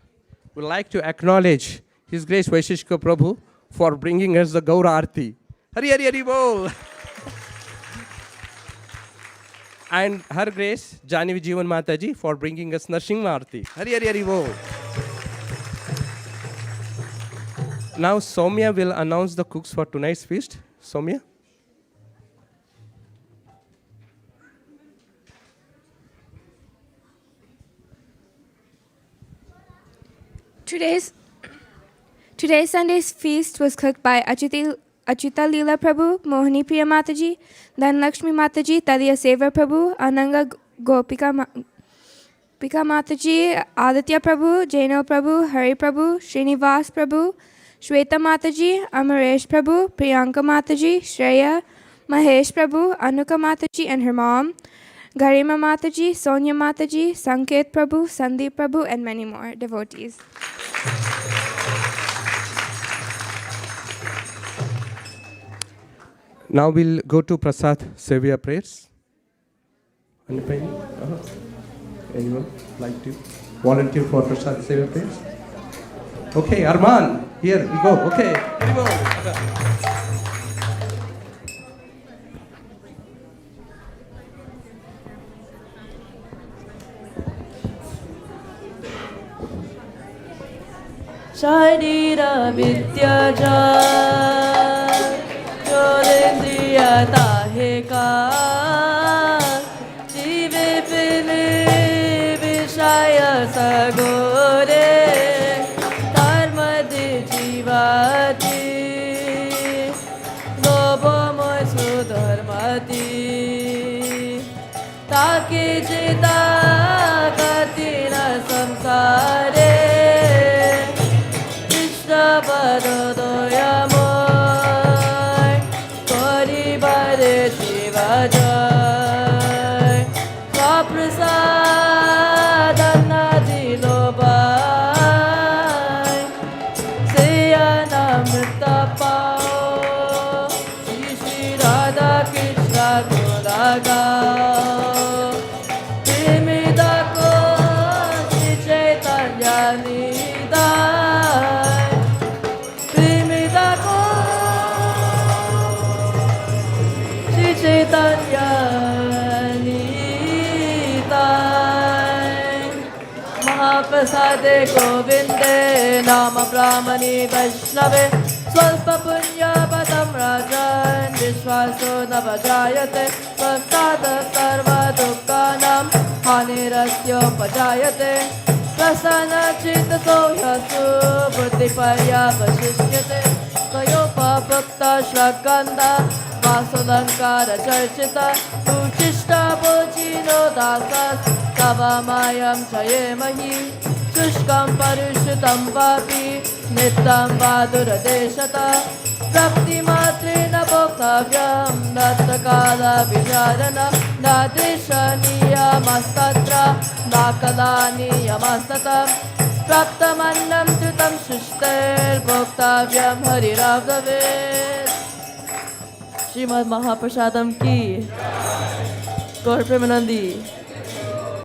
we'd like to acknowledge His Grace Vaisheshika Prabhu for bringing us the Gaura Arti. Hari Hari Hari Bol! And Her Grace Jani Jivan Mataji for bringing us Narsingha Arti. Hari Hari Hari Bol! Now Soumya will announce the cooks for tonight's feast. Soumya? Today's Sunday's feast was cooked by Achita Leela Prabhu, Mohini Priya Mataji, Dhanlakshmi Mataji, Tadiya Seva Prabhu, Ananga Gopika Mataji, Aditya Prabhu, Jaino Prabhu, Hari Prabhu, Srinivas Prabhu, Shweta Mataji, Amaresh Prabhu, Priyanka Mataji, Shreya, Mahesh Prabhu, Anuka Mataji and her mom, Garima Mataji, Sonia Mataji, Sanket Prabhu, Sandeep Prabhu, and many more devotees. Now we'll go to Prasad Sevya prayers. Anyone like to volunteer for Prasad Sevya prayers? Okay, Arman, here we go. Okay. Sharira Vidyaja Jolendriya Taheka Jive Pili Vishaya Sagore Dharmadi Jivati Lobomoy Sudharmati Taki Jita Katina Samsare Badodoyamoy Kori Bare Shivajoy Swaprasadana Dilobay Sayanamrita Pao Shri Shri Radha Krishna Gulagao Timidako Shri Chaitanya Nidai Chaitanya Nitai Mahaprasade Govinde Nama Brahmani Vaishnave Swalpa Punya Patam Rajan Vishwaso Navajayate Pastada Sarva Dukkanam Hanirasyo Pajayate Prasana Chitta Sohyasu Buddhipaya Vashishyate Kayopa Bhakta Shrakanda Vasulankara Charchita Uchishta Bojino Dasas Tavamayam Chayemahi Shushkam Parushitam Vapi Nittam Vadura Deshata Prapti Matrina Bhoktavyam Nattakala Vicharana Nadeshaniya Mastatra Nakalani Yamastatam Praptamannam Tutam Shushter Bhoktavyam Hariravdavet Srimad Mahaprasadam ki Gaur Premanandi